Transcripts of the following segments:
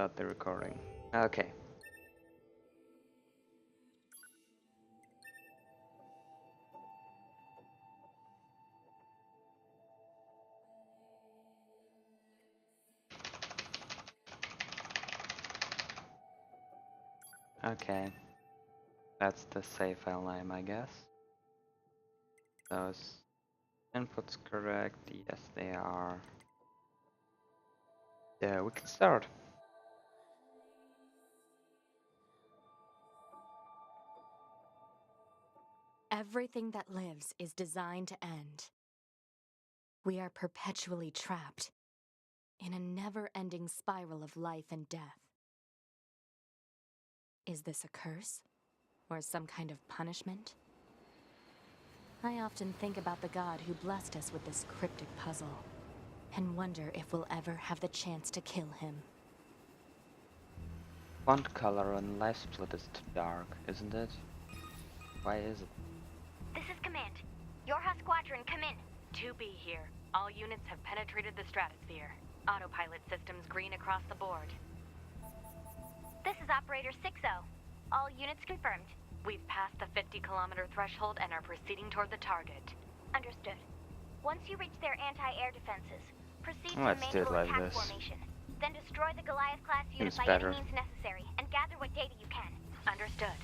Start the recording. Okay. Okay. That's the save file name, I guess. Those inputs correct? Yes, they are. Yeah, we can start. Everything that lives is designed to end. We are perpetually trapped in a never-ending spiral of life and death. Is this a curse? Or some kind of punishment? I often think about the god who blessed us with this cryptic puzzle, and wonder if we'll ever have the chance to kill him. Font color on life split is too dark, isn't it? Why is it? This is Command. Yorha Squadron, come in. 2B here. All units have penetrated the stratosphere. Autopilot systems green across the board. This is Operator 60. All units confirmed. We've passed the 50-kilometer threshold and are proceeding toward the target. Understood. Once you reach their anti-air defenses, proceed to Let's do it manual like attack this. formation. Then destroy the Goliath-class unit Seems by better. any means necessary, and gather what data you can. Understood.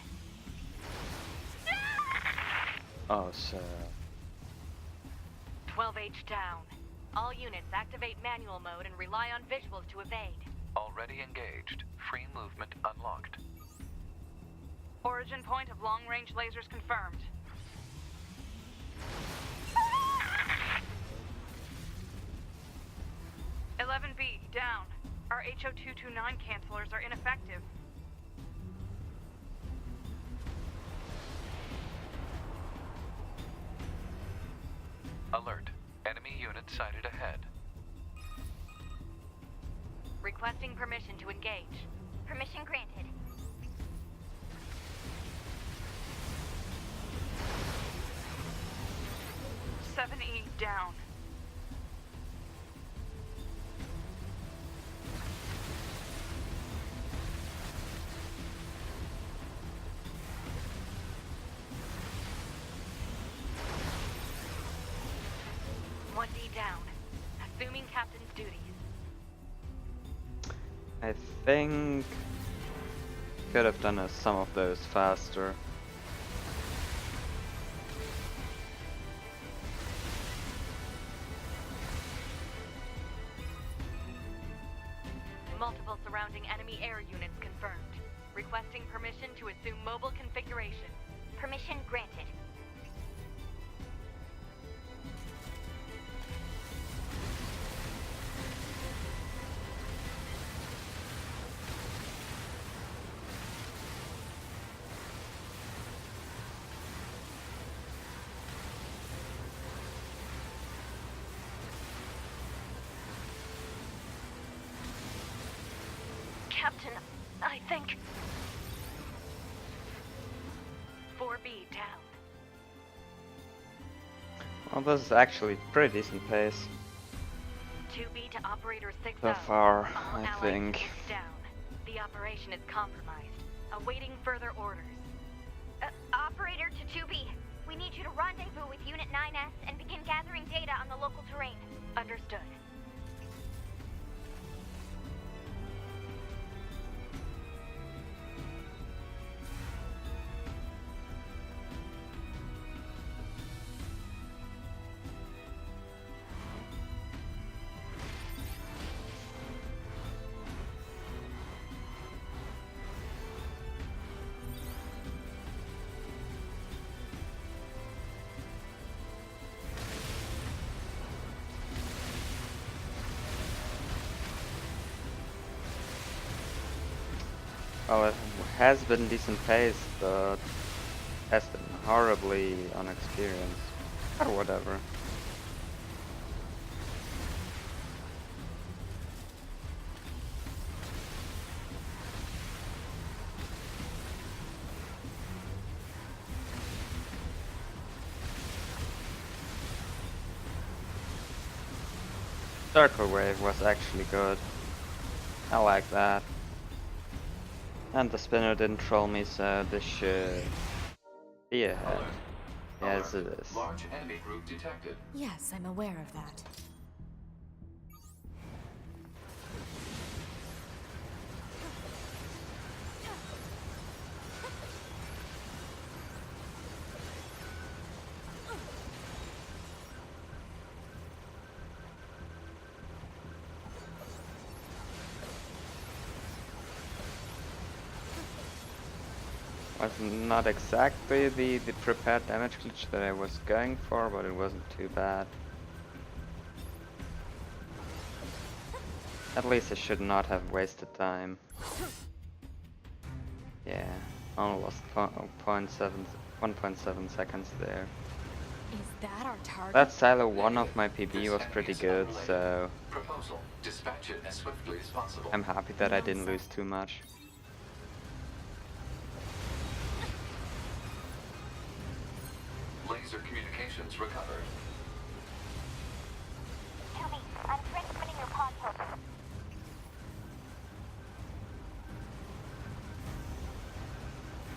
Oh, so 12H down. All units activate manual mode and rely on visuals to evade. Already engaged. Free movement unlocked. Origin point of long-range lasers confirmed. (11B) down. Our HO229 cancelers are ineffective. Alert. Enemy unit sighted ahead. Requesting permission to engage. Permission granted. (7E) down. (1D) down. Assuming captain's duties. I think could have done some of those faster. Multiple surrounding enemy air units confirmed. Requesting permission to assume mobile configuration. Permission granted. Captain, I think... 4B down. Well, this is actually pretty decent pace 2B to Operator 60. so far, All I allied think. units down. The operation is compromised. Awaiting further orders. Operator to 2B. We need you to rendezvous with Unit 9S and begin gathering data on the local terrain. Understood. Well, it has been decent pace, but has been horribly unexperienced. Or whatever. Circle wave was actually good. I like that. And the spinner didn't troll me, so this should be ahead. Alert. Yes, Alert. it is. Large enemy group detected. Yes, I'm aware of that. Was not exactly the prepared damage glitch that I was going for, but it wasn't too bad. At least I should not have wasted time. Yeah, only lost 1.7 seconds there. Is that our target? That silo 1 of my PB This was enemy pretty is good, unrelated. so Proposal. Dispatch it as swiftly as possible. I'm happy that I didn't lose too much. Laser communications recovered. 2B, I'm transmitting your pod token.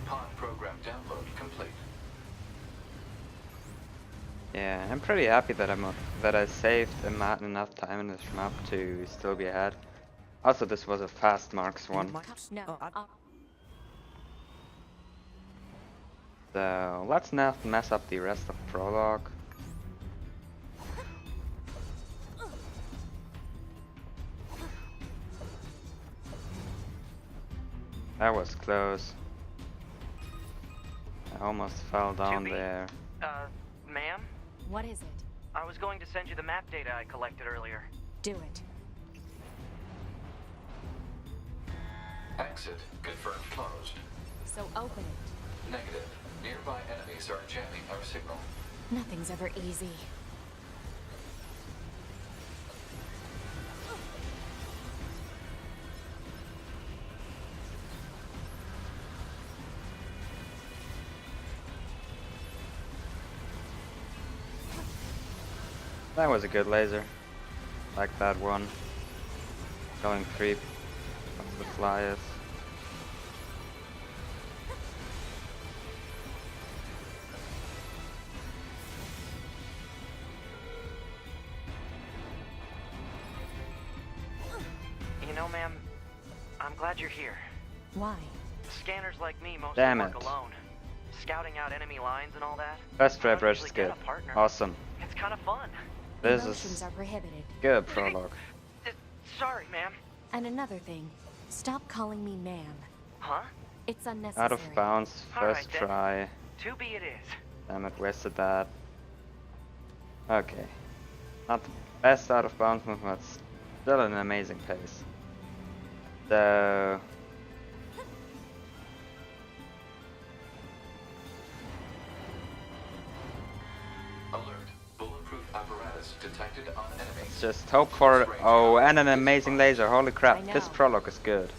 Pod program download complete. Yeah, I'm pretty happy that I saved enough time in this map to still be ahead. Also, this was a fast Marks one, No. so let's not mess up the rest of prologue. That was close. I almost fell down 2B? there. Ma'am? What is it? I was going to send you the map data I collected earlier. Do it. Exit confirmed closed. So open it. Negative. Nearby enemies are jamming our signal. Nothing's ever easy. That was a good laser. Like that one. Going creep of the flyers. You know, ma'am, I'm glad you're here. Why? Scanners like me mostly Damn work it. alone. Scouting out enemy lines and all that. Best I trap don't rush usually is get good. a partner. Awesome. It's kind of fun. This Emotions is are prohibited. good prologue. Sorry, ma'am. And another thing, stop calling me ma'am. Huh? It's unnecessary. Out of bounds, Alright, first then. try. 2B it is. Damn it, wasted that. Okay. Not the best out of bounds move, but still an amazing pace. So... Alert. Bulletproof apparatus detected on enemies. just hope for... Oh, and an amazing laser. Holy crap, I this know. prologue is good.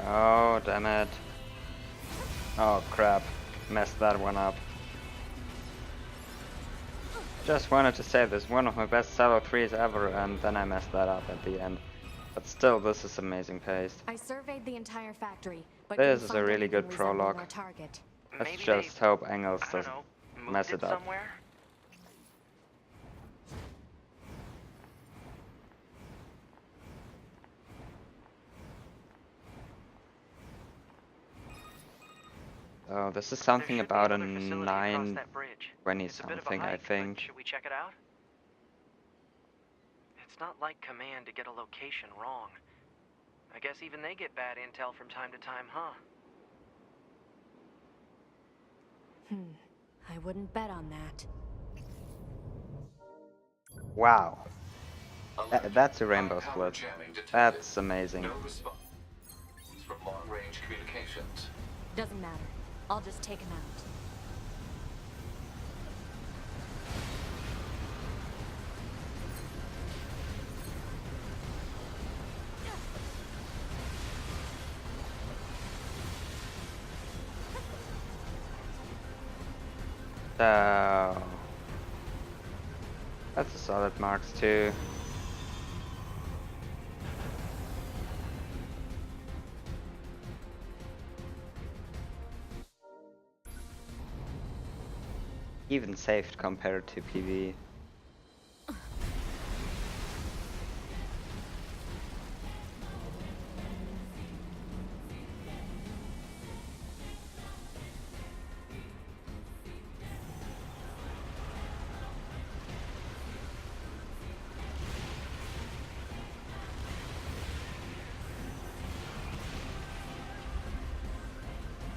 Oh, damn it. Oh, crap. Messed that one up. Just wanted to say this, one of my best solo 3s ever, and then I messed that up at the end. But still, this is amazing pace. I surveyed the entire factory, but This couldn't is a find really anything good resembling prologue. our target. Let's Maybe just hope Engels I don't doesn't know, mess moved it up. somewhere? Oh, this is There something should be about a another facility across 920 that bridge. It's a bit of a something, I hike, but think. should we check it out? It's not like Command to get a location wrong. I guess even they get bad intel from time to time, huh? I wouldn't bet on that. Wow. Alert. That's a rainbow High-power split. jamming detected. That's amazing. No response. long-range communications. Doesn't matter. I'll just take him out. So that's a solid marks too. Even saved compared to PV.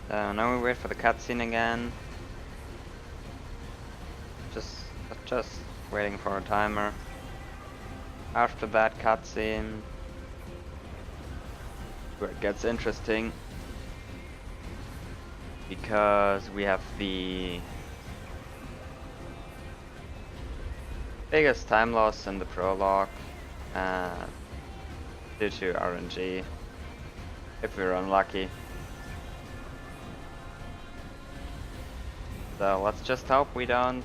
So now we wait for the cutscene again. Just waiting for a timer. After that cutscene, where it gets interesting, because we have the biggest time loss in the prologue due to RNG, if we're unlucky. So let's just hope we don't.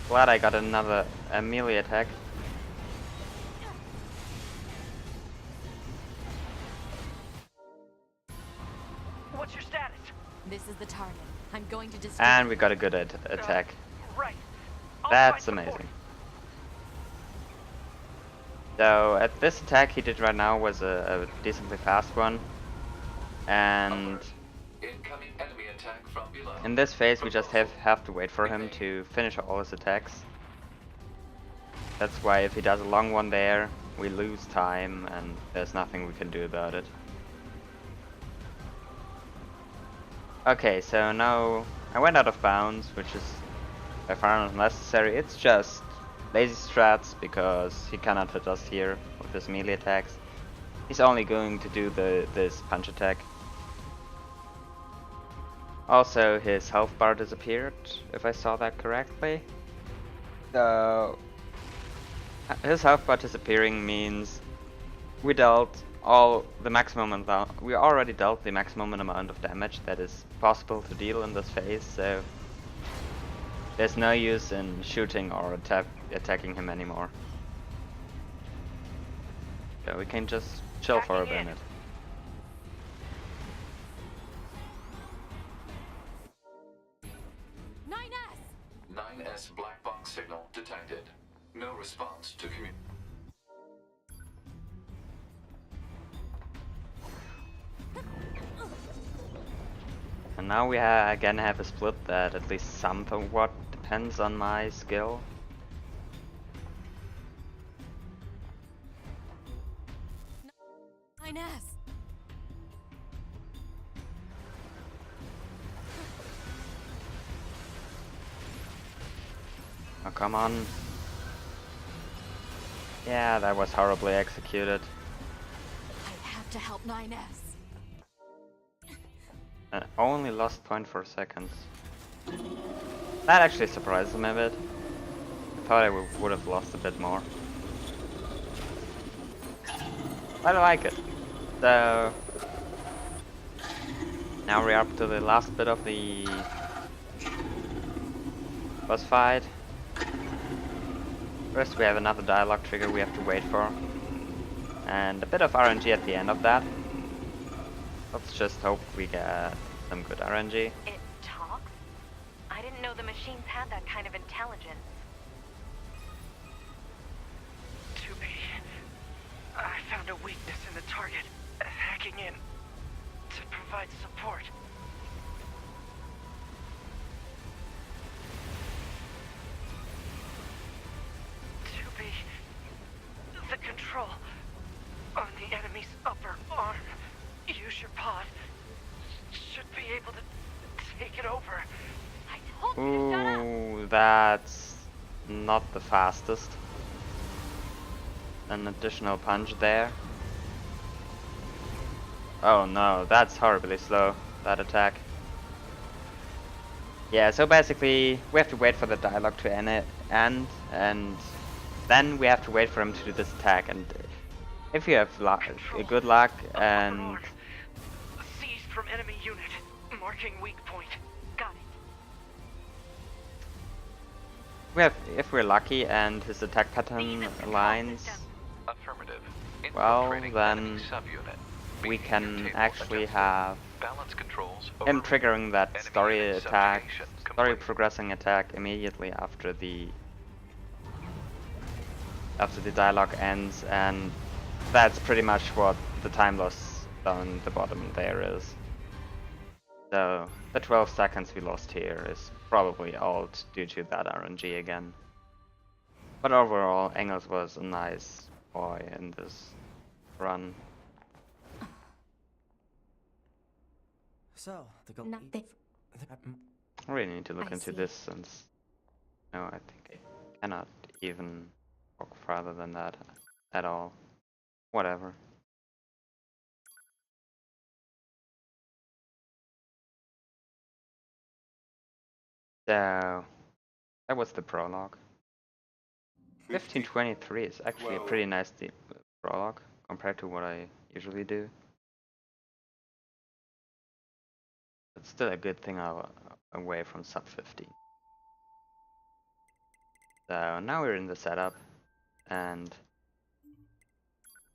Glad I got another melee attack. What's your status? This is the target. I'm going to destroy. And we got a good attack. Right. I'll That's provide support. amazing. So at this attack he did right now was a decently fast one. And Incoming enemy attack from below. in this phase we just have to wait for him to finish all his attacks. That's why if he does a long one there, we lose time and there's nothing we can do about it. Okay, so now I went out of bounds, which is by far not necessary. It's just lazy strats because he cannot hit us here with his melee attacks. He's only going to do this punch attack. Also, his health bar disappeared, if I saw that correctly. So his health bar disappearing means we dealt we already dealt the maximum amount of damage that is possible to deal in this phase, so there's no use in shooting or attacking him anymore. So we can just chill for a minute. NieR! 9S black box signal detected. No response to communication. And now we again have a split that at least somewhat depends on my skill. NieR! Oh, come on. Yeah, that was horribly executed. I have to help NieR. And only lost 0.4 seconds. That actually surprises me a bit. I thought I would have lost a bit more. I like it. So now we're up to the last bit of the boss fight. First we have another dialogue trigger we have to wait for. And a bit of RNG at the end of that. Let's just hope we get some good RNG. It talks? I didn't know the machines had that kind of intelligence. To be. I found a weakness in the target. Hacking in to provide support. To be. The control on the enemy's upper arm. Use your pod. Should be able to take it over. I told you to shut up. Ooh, that's not the fastest. An additional punch there. Oh no, that's horribly slow, that attack. Yeah, so basically we have to wait for the dialogue to end, and then we have to wait for him to do this attack. And if you have good luck Upper and arm. Seized from enemy unit. Marking weak point. Got it. if we're lucky and his attack pattern aligns, Affirmative. well Infiltrating then enemy subunit. we Beginning can table actually adjusted. have Balance controls him overruled. triggering that Enemy story unit attack, subjugation story complete. progressing attack immediately after the dialogue ends, and that's pretty much what the time loss down the bottom there is. So the 12 seconds we lost here is probably all due to that RNG again. But overall, Engels was a nice boy in this run. So, the Nothing. I really need to look I into see. this since no, I think I cannot even walk farther than that at all. Whatever. So that was the prologue. 1523 is actually a pretty nice deep prologue compared to what I usually do. It's still a good thing away from sub 50. So now we're in the setup, and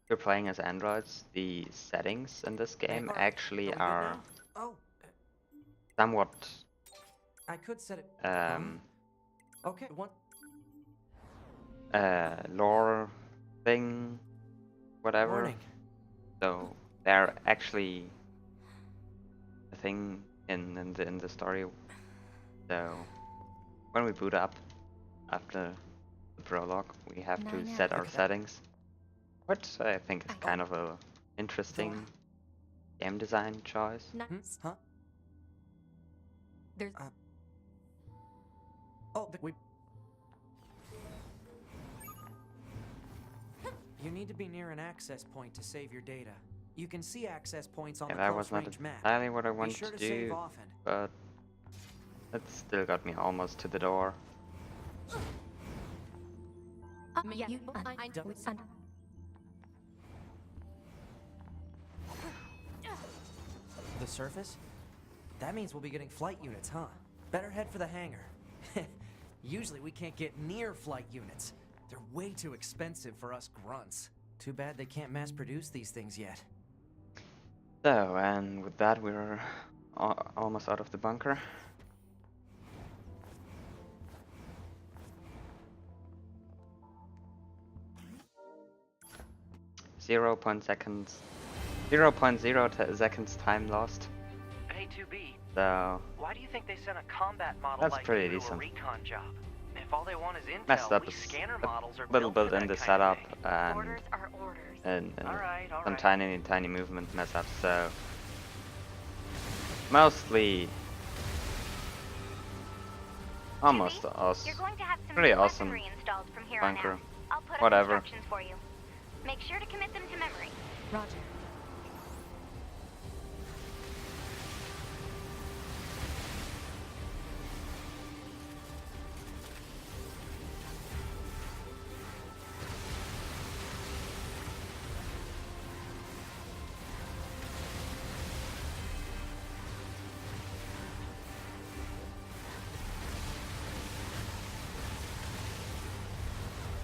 we're playing as androids. The settings in this game actually are Oh, somewhat I could set it. Okay, one. lore thing, whatever. Warning. So they're actually a thing in the story. So when we boot up after the prologue, we have to set our settings, which I think is kind of a interesting game design choice. Nice. Huh? There's Oh, we. You need to be near an access point to save your data. You can see access points on Yeah, the that was not close-range map. entirely what I Be wanted sure to to save do, often. but it still got me almost to the door. yeah. The surface? That means we'll be getting flight units, huh? Better head for the hangar. Usually we can't get near flight units. They're way too expensive for us grunts. Too bad they can't mass produce these things yet. So, and with that we're almost out of the bunker. Zero seconds 0.0 seconds time lost. Hey, 2B. So Why do you think they sent a combat model that's like pretty you to decent. a recon job? If all they want is intel, Messed up we is scanner a models are little built bit for in that the kind of setup thing. and Orders are orders. All right. some tiny movement mess ups. So mostly almost 2B, us. You're going to have some Pretty new awesome weaponry installed from here bunker. on out. I'll put Whatever. up instructions for you. Make sure to commit them to memory. Roger.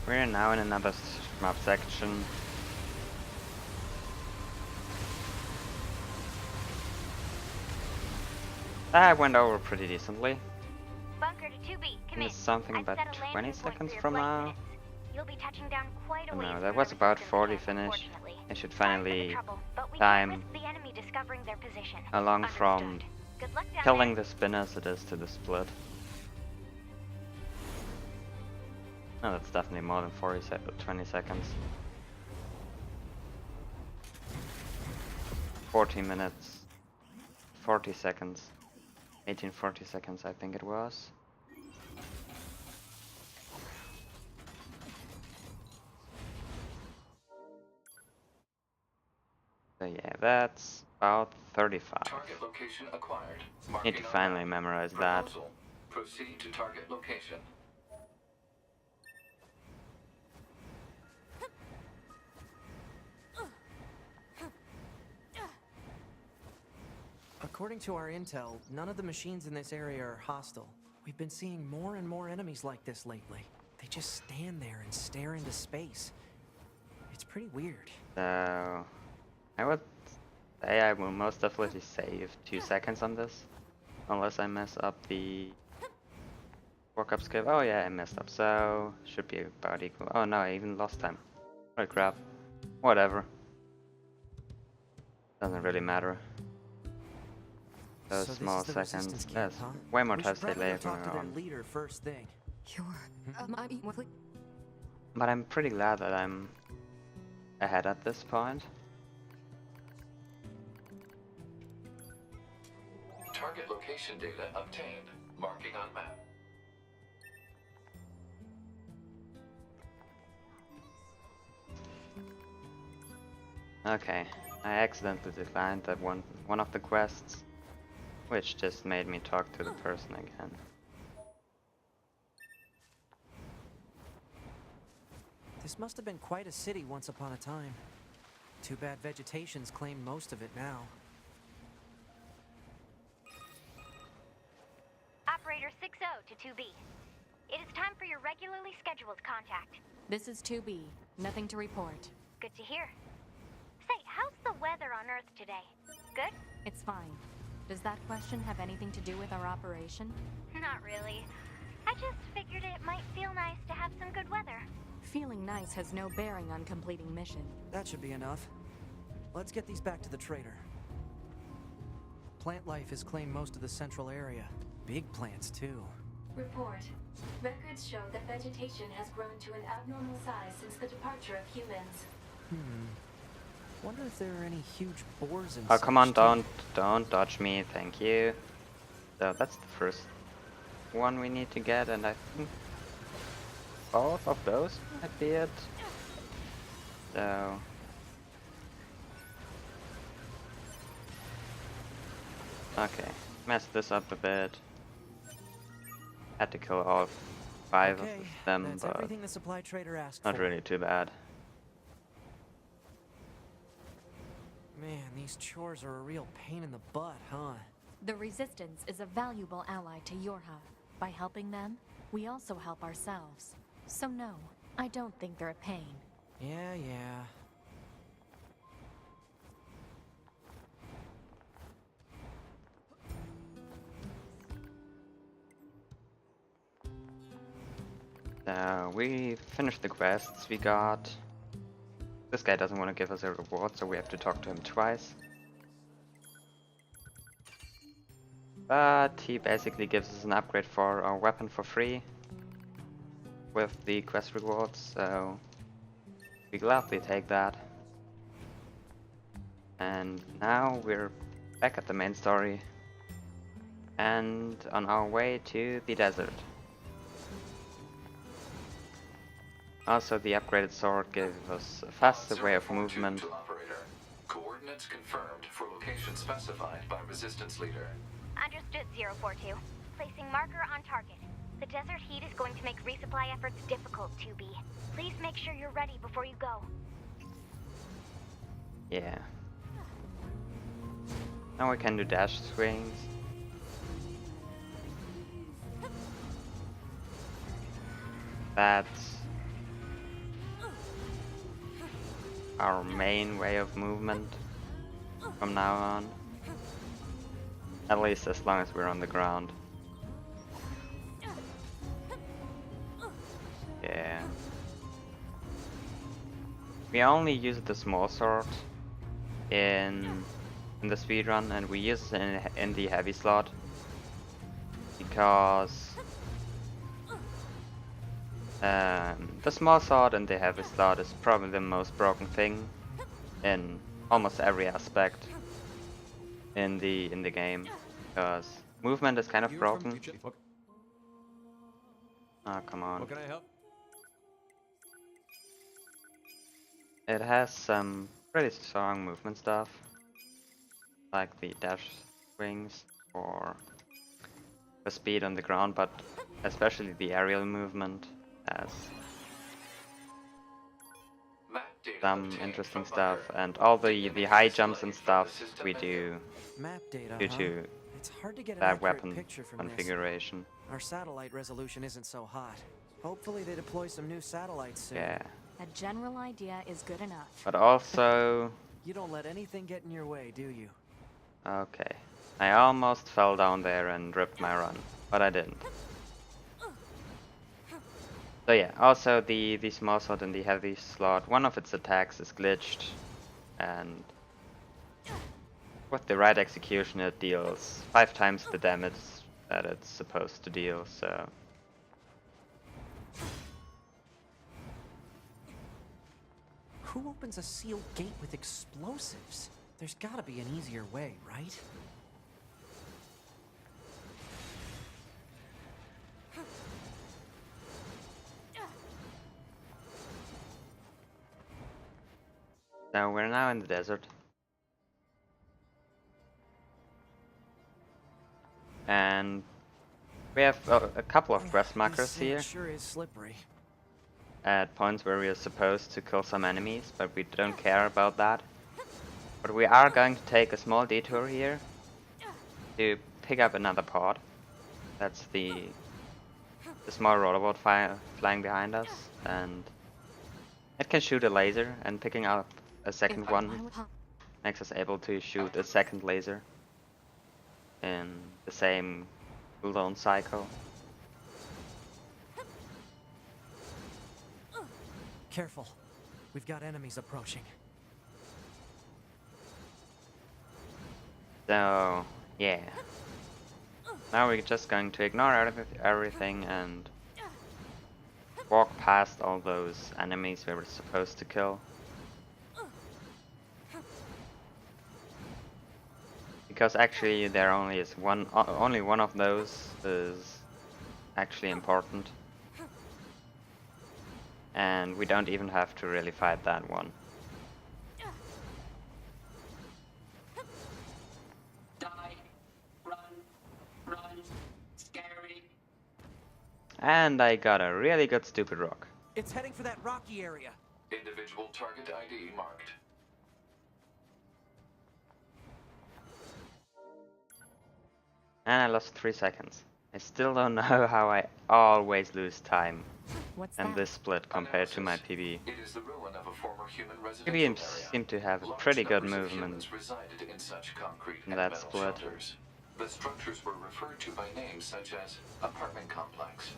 We're now in another map section. That went over pretty decently. Bunker to 2B, come in. It's something I've about set a 20 landing point seconds for your from flight now. units. You'll be touching down quite a ways No, from that was the about resistance 40 camp, finish. unfortunately. I should Sorry for the finally trouble, but we time can't risk the enemy discovering their position. along from Understood. Good luck down killing there. the spin as it is to the split. No, that's definitely more than 20 seconds. 40 minutes, 40 seconds, 1840 seconds I think it was. So yeah, that's about 35. Target location acquired. Need Marking to on finally map. memorize that. Proposal. Proceed to target location. According to our intel, none of the machines in this area are hostile. We've been seeing more and more enemies like this lately. They just stand there and stare into space. It's pretty weird. So I would say I will most definitely save 2 seconds on this. Unless I mess up the walk-up skip. Oh yeah, I messed up, so should be about equal. Oh no, I even lost time. Holy crap. Whatever. Doesn't really matter. Those So this small is the resistance seconds. camp, There's huh? way more We time should to say probably go later talk to their on. leader first thing. But I'm pretty glad that I'm ahead at this point. Target location data obtained. Marking on map. Okay, I accidentally declined that one of the quests, which just made me talk to the person again. This must have been quite a city once upon a time. Too bad vegetation's claimed most of it now. Operator 60 to 2B. It is time for your regularly scheduled contact. This is 2B. Nothing to report. Good to hear. Say, how's the weather on Earth today? Good? It's fine. Does that question have anything to do with our operation? Not really. I just figured it might feel nice to have some good weather. Feeling nice has no bearing on completing mission. That should be enough. Let's get these back to the trader. Plant life has claimed most of the central area. Big plants, too. Report. Records show that vegetation has grown to an abnormal size since the departure of humans. Wonder if there are any huge boars in Oh come on, such, too. don't dodge me, thank you. So that's the first one we need to get, and I think both of those might be it. So okay, messed this up a bit. Had to kill all 5 Okay, of them, that's but everything the supply trader asked not for. really too bad. Man, these chores are a real pain in the butt, huh? The Resistance is a valuable ally to Yorha. By helping them, we also help ourselves. So no, I don't think they're a pain. Yeah. We finished the quests we got. This guy doesn't want to give us a reward, so we have to talk to him twice. But he basically gives us an upgrade for our weapon for free with the quest rewards, so we gladly take that. And now we're back at the main story and on our way to the desert. Also, the upgraded sword gives us a faster way of 042 movement. to operator. Coordinates confirmed for location specified by resistance leader. Understood, 042. Placing marker on target. The desert heat is going to make resupply efforts difficult, 2B. Please make sure you're ready before you go. Yeah. Now we can do dash swings. That's our main way of movement from now on. At least as long as we're on the ground. Yeah. We only use the small sword in the speedrun, and we use it in the heavy slot because the small sword and the heavy slot is probably the most broken thing in almost every aspect in the game, because movement is kind of broken. Oh, come on. What can I help? It has some pretty strong movement stuff, like the dash swings for speed on the ground, but especially the aerial movement has Map data some obtained interesting from stuff, Bunker. and all the Image high displayed jumps and from stuff the system we menu. do Map data, due huh? to It's hard to get an that accurate weapon picture from this. configuration. Our satellite resolution isn't so hot. Hopefully they deploy some new satellites soon. Yeah, A general idea is good enough. but also, You don't let anything get in your way, do you? okay, I almost fell down there and ripped my run, but I didn't. So yeah, also the small slot and the heavy slot, one of its attacks is glitched, and with the right execution it deals 5 times the damage that it's supposed to deal, so... Who opens a sealed gate with explosives? There's gotta be an easier way, right? So we're now in the desert. And we have a couple of quest markers This here sure is slippery. at points where we are supposed to kill some enemies, but we don't care about that. But we are going to take a small detour here to pick up another pod. That's the small rotorboat flying behind us, and it can shoot a laser, and picking up a second one makes us able to shoot a second laser in the same cooldown cycle. Careful. We've got enemies approaching. So, yeah. Now we're just going to ignore everything and walk past all those enemies we were supposed to kill. Because actually there only is only one of those is actually important. And we don't even have to really fight that one. And I got a really good stupid rock. It's heading for that rocky area. Individual target ID marked. And I lost 3 seconds. I still don't know how I always lose time What's in that? this split compared to my PB. It is the ruin of a former human residential PB area. seem to have a Large pretty good numbers of movement. humans resided in such concrete in and that metal split. shelters. The structures were referred to by names such as apartment complex.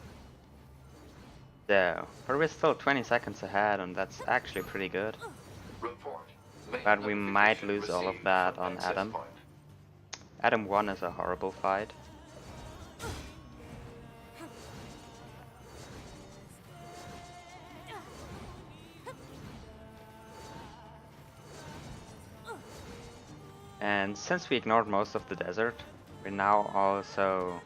So, but we're still 20 seconds ahead, and that's actually pretty good. Report. Main But we might notification lose all of received that from on access Adam. point. Adam 1 is a horrible fight. And since we ignored most of the desert, we're now also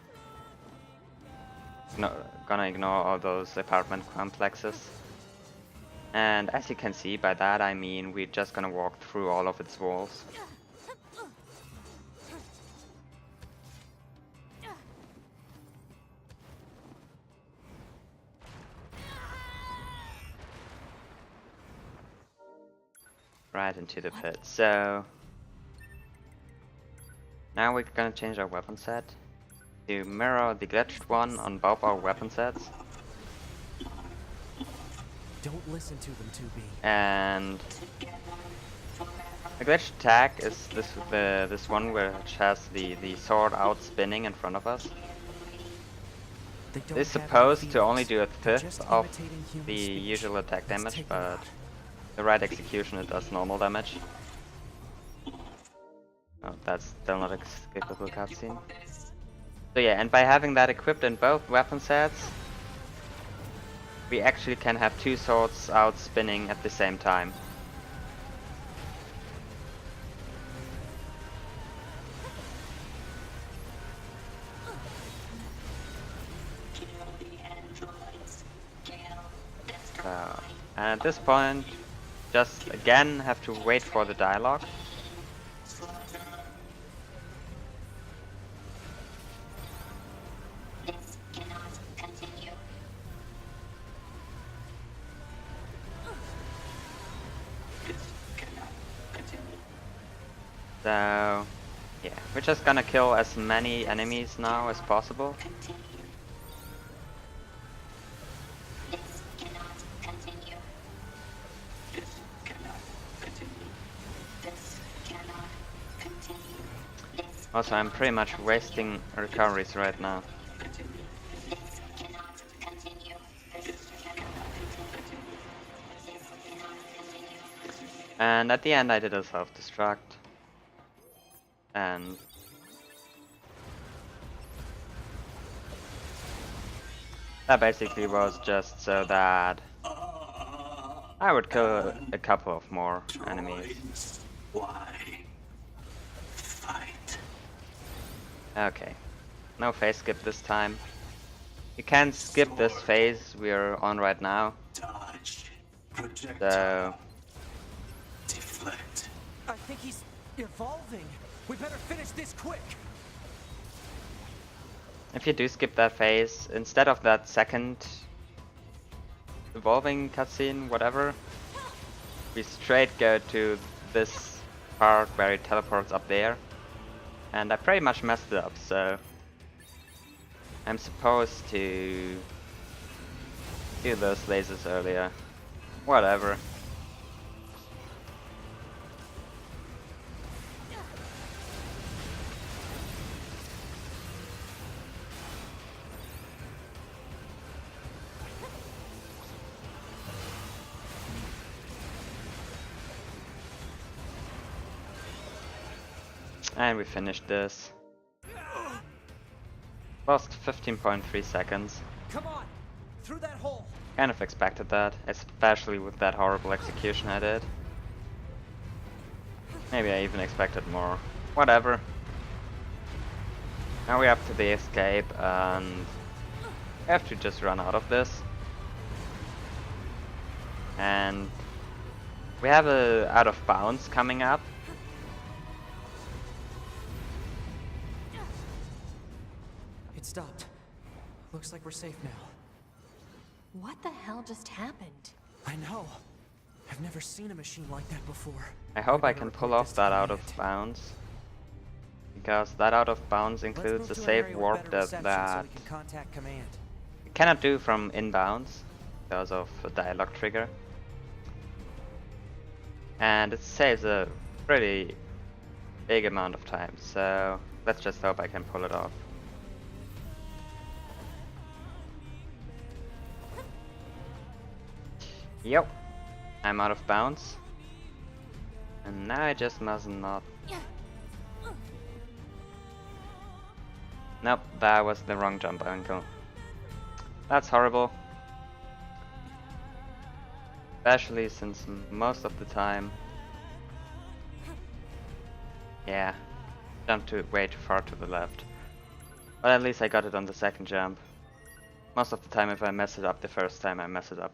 gonna ignore all those apartment complexes. And as you can see, by that I mean we're just gonna walk through all of its walls. Right into the pit. So now we're gonna change our weapon set to mirror the glitched one on both our weapon sets. Don't listen to them, 2B. And the glitched attack is this one which has the sword out spinning in front of us. They don't It's have supposed any to only feelings. do a They're fifth just of imitating human the speech. usual attack Let's damage, take them but out. the right execution it does normal damage. Oh, that's still not a skippable cutscene. So yeah, and by having that equipped in both weapon sets, we actually can have 2 swords out spinning at the same time. So, and at this point, just again have to wait for the dialogue. So, yeah, we're just gonna kill as many enemies now as possible. Also, I'm pretty much wasting recoveries right now. And at the end I did a self-destruct. And that basically was just so that I would kill a couple of more enemies. Why? Fight. Okay, no phase skip this time. You can skip this phase we're on right now. Dodge. Projectile. So Deflect. I think he's evolving. We better finish this quick. if you do skip that phase, instead of that second evolving cutscene, whatever, we straight go to this part where it teleports up there. And I pretty much messed it up, so I'm supposed to do those lasers earlier. Whatever. And we finished this. Lost 15.3 seconds. Come on, through that hole. Kind of expected that, especially with that horrible execution I did. Maybe I even expected more. Whatever. Now we're up to the escape and we have to just run out of this. And we have a out of bounds coming up. It stopped. Looks like we're safe now. What the hell just happened? I know. I've never seen a machine like that before. I hope We I better can pull report off this that to out of Unit. bounds. Because that out of bounds Let's includes move a to an safe area with warp better reception so that we can contact command. you cannot do from inbounds because of a dialogue trigger. And it saves a pretty big amount of time, so let's just hope I can pull it off. Yep, I'm out of bounds. And now I just must not... Nope, that was the wrong jump angle. That's horrible. Especially since most of the time... Yeah, jumped way too far to the left. But at least I got it on the second jump. Most of the time if I mess it up the first time, I mess it up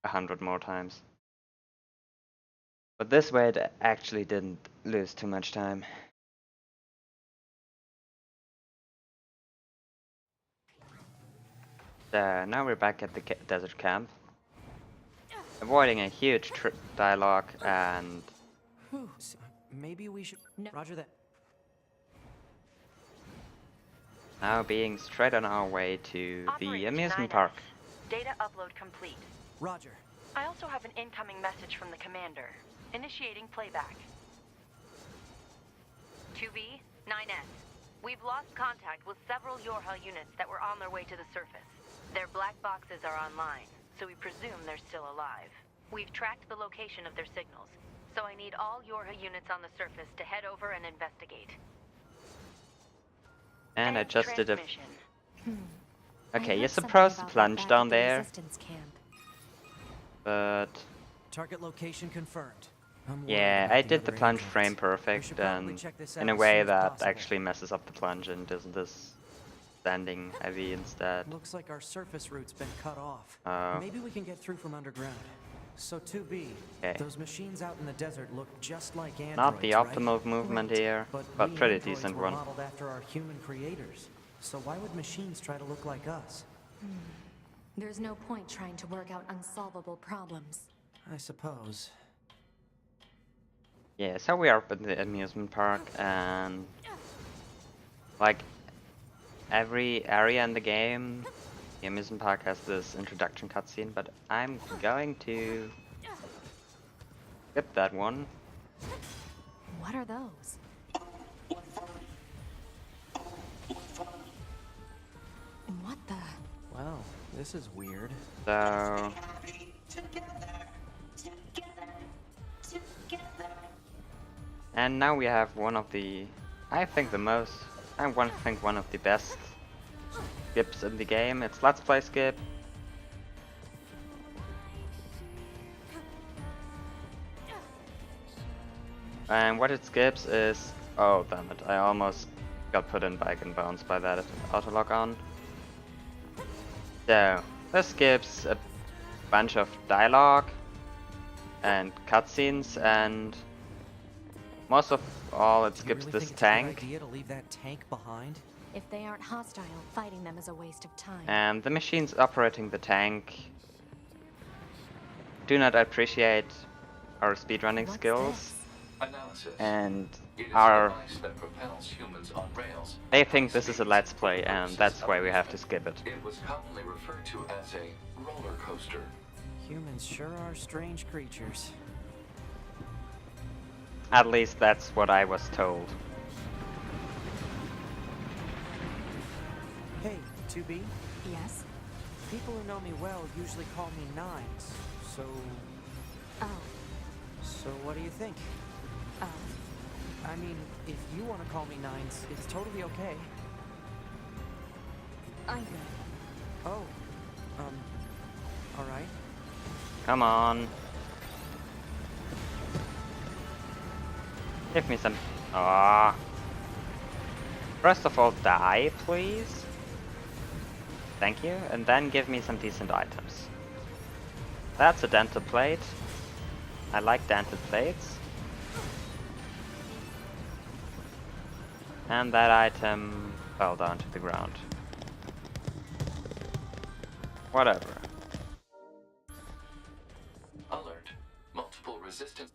100 more times. But this way it actually didn't lose too much time. So now we're back at the desert camp. Avoiding a huge dialogue and... Whew, maybe we should... No. Roger that. now being straight on our way to the Operation amusement 9S. park. Data upload complete. Roger. I also have an incoming message from the commander. Initiating playback. 2B, 9S. We've lost contact with several Yorha units that were on their way to the surface. Their black boxes are online, so we presume they're still alive. We've tracked the location of their signals, so I need all Yorha units on the surface to head over and investigate. And I End just did a... transmission. Okay, I you're heard something supposed to about that plunge back down at the there, resistance camp. but... Target location confirmed. I'm worried Yeah, about I the did the other plunge androids. frame We perfect should probably and check this in out a as way soon as that possible. actually messes up the plunge and doesn't this standing heavy instead. Looks like our surface route's been cut off. Oh. Maybe we can get through from underground. So 2B, Okay. those machines out in the desert look just like androids, Not the optimal right? movement Right. here, But but we pretty androids decent were one. modeled after our human creators. So why would machines try to look like us? There's no point trying to work out unsolvable problems. I suppose. Yeah, so we are up in the amusement park, and like every area in the game, the amusement park has this introduction cutscene, but I'm going to skip that one. What are those? What the? Wow, this is weird. So and now we have one of the, I think one of the best skips in the game. It's Let's Play skip. And what it skips is, oh damn it, I almost got put in bag and bounce by that auto lock on. So this skips a bunch of dialogue and cutscenes, and most of all it skips You really this think it's a good tank. idea to leave that tank behind? If they aren't hostile, fighting them is a waste of time. And the machines operating the tank do not appreciate our speedrunning What's skills, this? Analysis. and It is are a device that propels humans on rails. they at think high this is a speeds let's for play, and purposes that's of why we have to amusement. skip it. It was commonly referred to as a roller coaster. Humans sure are strange creatures. At least that's what I was told. Hey, 2B, Yes? people who know me well usually call me Nines. So, Oh. what do you think? I mean, if you want to call me Nines, it's totally okay. I'm good. Oh, alright. Come on. Give me some. Ah. First of all, die, please. Thank you. And then give me some decent items. That's a dented plate. I like dented plates. And that item fell down to the ground. Whatever. Alert. Multiple resistance.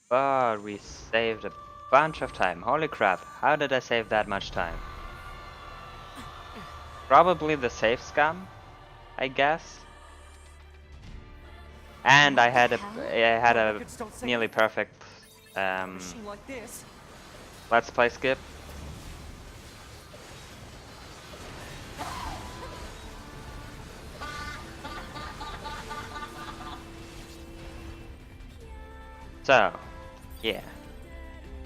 But we saved a bunch of time. Holy crap, how did I save that much time? Probably the save scum, I guess. And I had a nearly perfect Machine like this. let's play skip. So, yeah,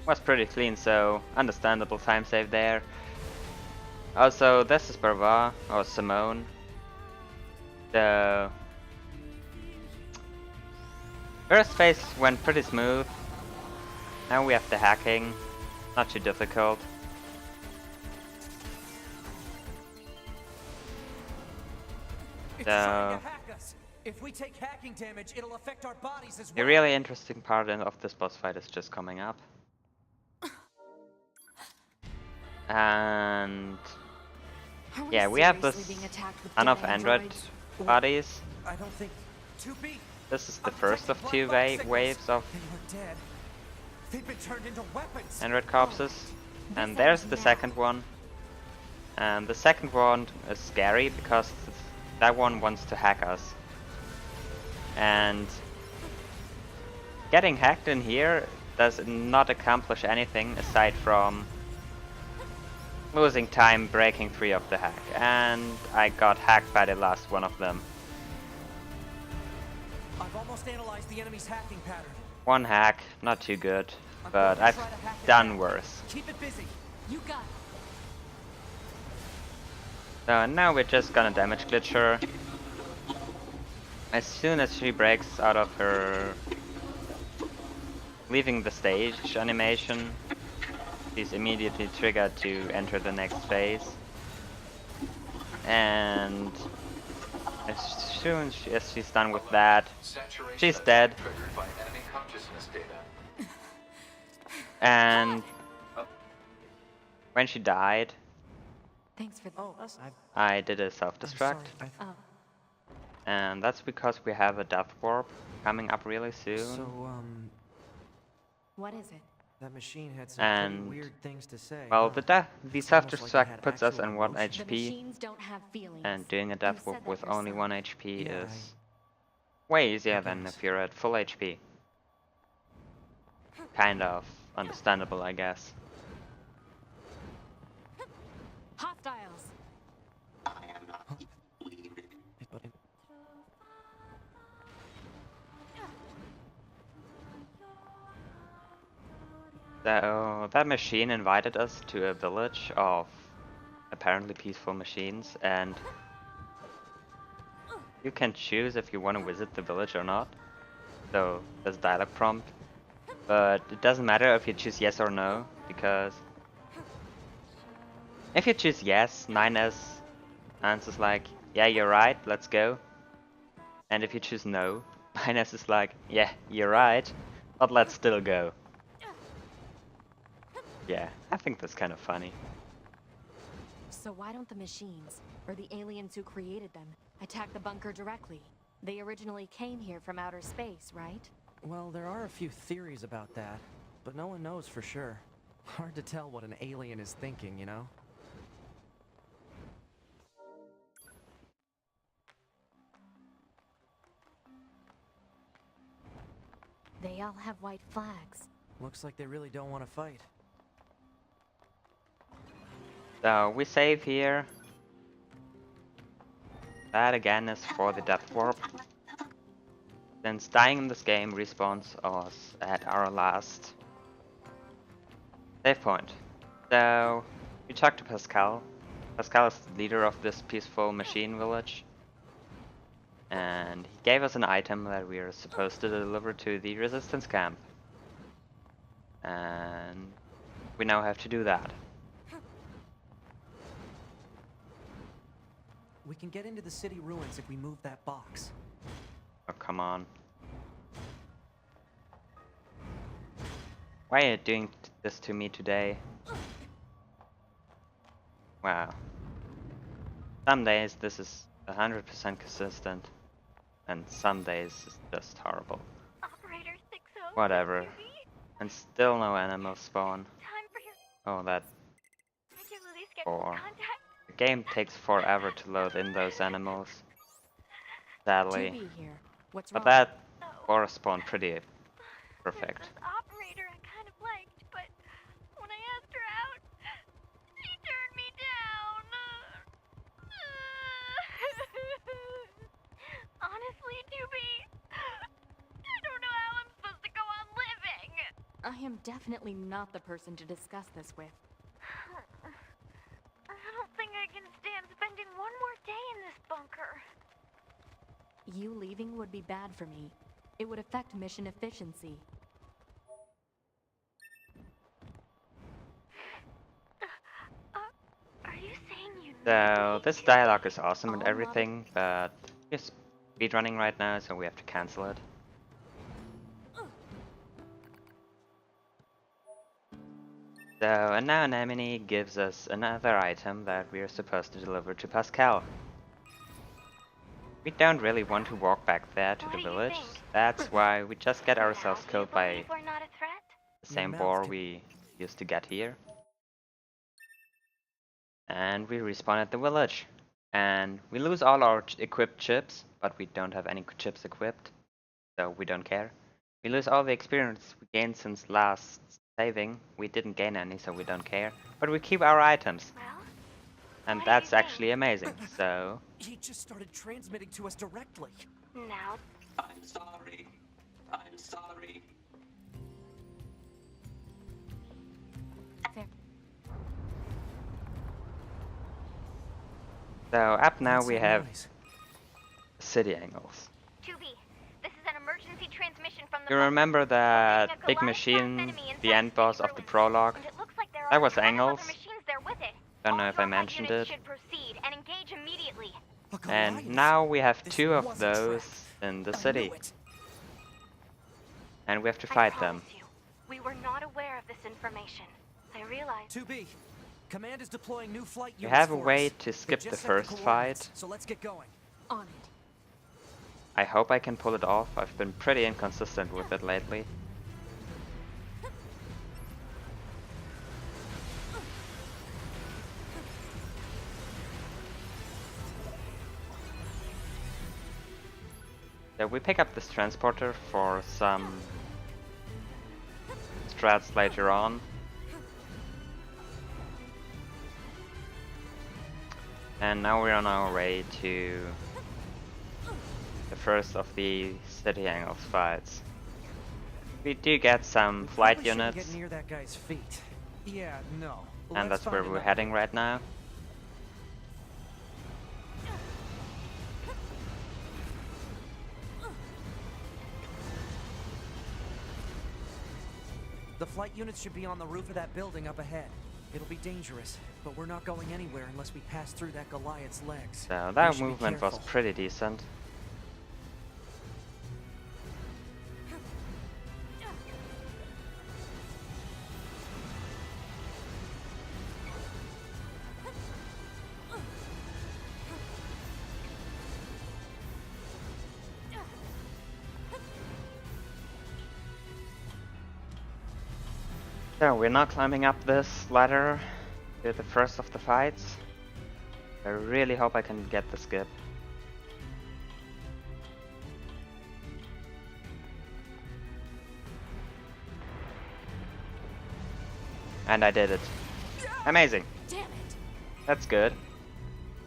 was pretty clean, so understandable time save there. Also, this is Barva, or Simone. The first phase went pretty smooth. Now we have the hacking, not too difficult. It's trying to hack us. If we take hacking damage, it'll affect our bodies as The well. really interesting part of this boss fight is just coming up. And Are yeah, we have seriously this being attacked with ton dead of android androids? bodies. I don't think 2B. This is the first of two waves of They were dead. They've been turned into weapons. android corpses. And there's the second one. And the second one is scary because that one wants to hack us. And getting hacked in here does not accomplish anything aside from losing time breaking free of the hack. And I got hacked by the last one of them. I've almost analyzed the enemy's hacking pattern. One hack, not too good, I'm but going to I've try to hack it done down. worse. Keep it busy. You got it. So now we're just gonna damage glitch her. As soon as she breaks out of her leaving the stage animation, she's immediately triggered to enter the next phase. And As soon as she's done with that, Saturation she's attack dead. triggered by enemy consciousness data. And when she died, Thanks for. Oh, I did a I'm self-destruct. sorry. Oh, And that's because we have a death warp coming up really soon. So, what is it? that machine had some pretty And, weird things to say. well, huh? the It's almost like it self-destruct had puts us actual in 1 emotion. The HP, machines don't have feelings. and doing a You death said warp that with only yourself. 1 HP Yeah, is way easier I than guess. if you're at full HP. Kind of understandable, I guess. Hostiles. So that machine invited us to a village of apparently peaceful machines, and you can choose if you want to visit the village or not. So there's a dialogue prompt, but it doesn't matter if you choose yes or no, because if you choose yes, 9S answers like, yeah, you're right, let's go. And if you choose no, 9S is like, yeah, you're right, but let's still go. Yeah, I think that's kind of funny. So why don't the machines, or the aliens who created them, attack the bunker directly? They originally came here from outer space, right? Well, there are a few theories about that, but no one knows for sure. Hard to tell what an alien is thinking, you know? They all have white flags. Looks like they really don't want to fight. So we save here. That again is for the death warp. Since dying in this game respawns us at our last save point. So we talked to Pascal. Pascal is the leader of this peaceful machine village. And he gave us an item that we are supposed to deliver to the resistance camp. And we now have to do that. We can get into the city ruins if we move that box. Oh, come on. Why are you doing this to me today? Wow. Some days this is 100% consistent, and some days it's just horrible. Operator 60. Whatever. 2B, And still no animals spawn. time for your Oh, that regularly scheduled for. contact. The game takes forever to load in those animals. Sadly. 2B here. What's But wrong? that or spawn pretty perfect. There's this operator I kind of liked, but when I asked her out, she turned me down. Honestly, 2B, I don't know how I'm supposed to go on living. I am definitely not the person to discuss this with. I don't think I can stand spending one more day in this bunker. You leaving would be bad for me. It would affect mission efficiency. Are you saying you So this dialogue is awesome and All everything, but it's speedrunning right now, so we have to cancel it. So, and now Anemone gives us another item that we are supposed to deliver to Pascal. We don't really want to walk back there to What the do you village. think? That's why we just get ourselves Now do you killed by believe we're not a threat? the same Your boar mouth we used to get here. And we respawn at the village. And we lose all our equipped chips, but we don't have any chips equipped, so we don't care. We lose all the experience we gained since last saving. We didn't gain any, so we don't care. But we keep our items, Well, and what do you that's think? actually amazing. So He just started transmitting to us directly. now I'm sorry. I'm sorry. Fair. so up now What's we that have noise? city angles. 2B, this is an emergency transmission from the You bunker. remember We're that facing a big Goliath-class machine, enemy the inside end city boss of the ruins, prologue? and it looks like there That are was a ton of Engels. other machines there with it. Don't know All if I Yorha mentioned units it. should proceed and engage immediately. And now we have This 2 of wasn't a those trap. in the I city. knew it. And we have to I fight them. promise you, we were not aware of this information. I realized. 2B, Command is deploying new flight You units have a for way us. to They skip just the sent first coordinates, fight. So let's get going. On it. I hope I can pull it off. I've been pretty inconsistent with it lately. So we pick up this transporter for some strats later on. And now we're on our way to the first of the City Angles fights. We do get some flight Probably shouldn't units, get near that guy's feet. Yeah, no. and Let's that's where find we're another heading way. right now. The flight units should be on the roof of that building up ahead. It'll be dangerous, but we're not going anywhere unless we pass through that Goliath's legs. So We that should be movement was careful. pretty decent. So we're now climbing up this ladder to the first of the fights. I really hope I can get the skip. And I did it. Amazing. Damn it! That's good.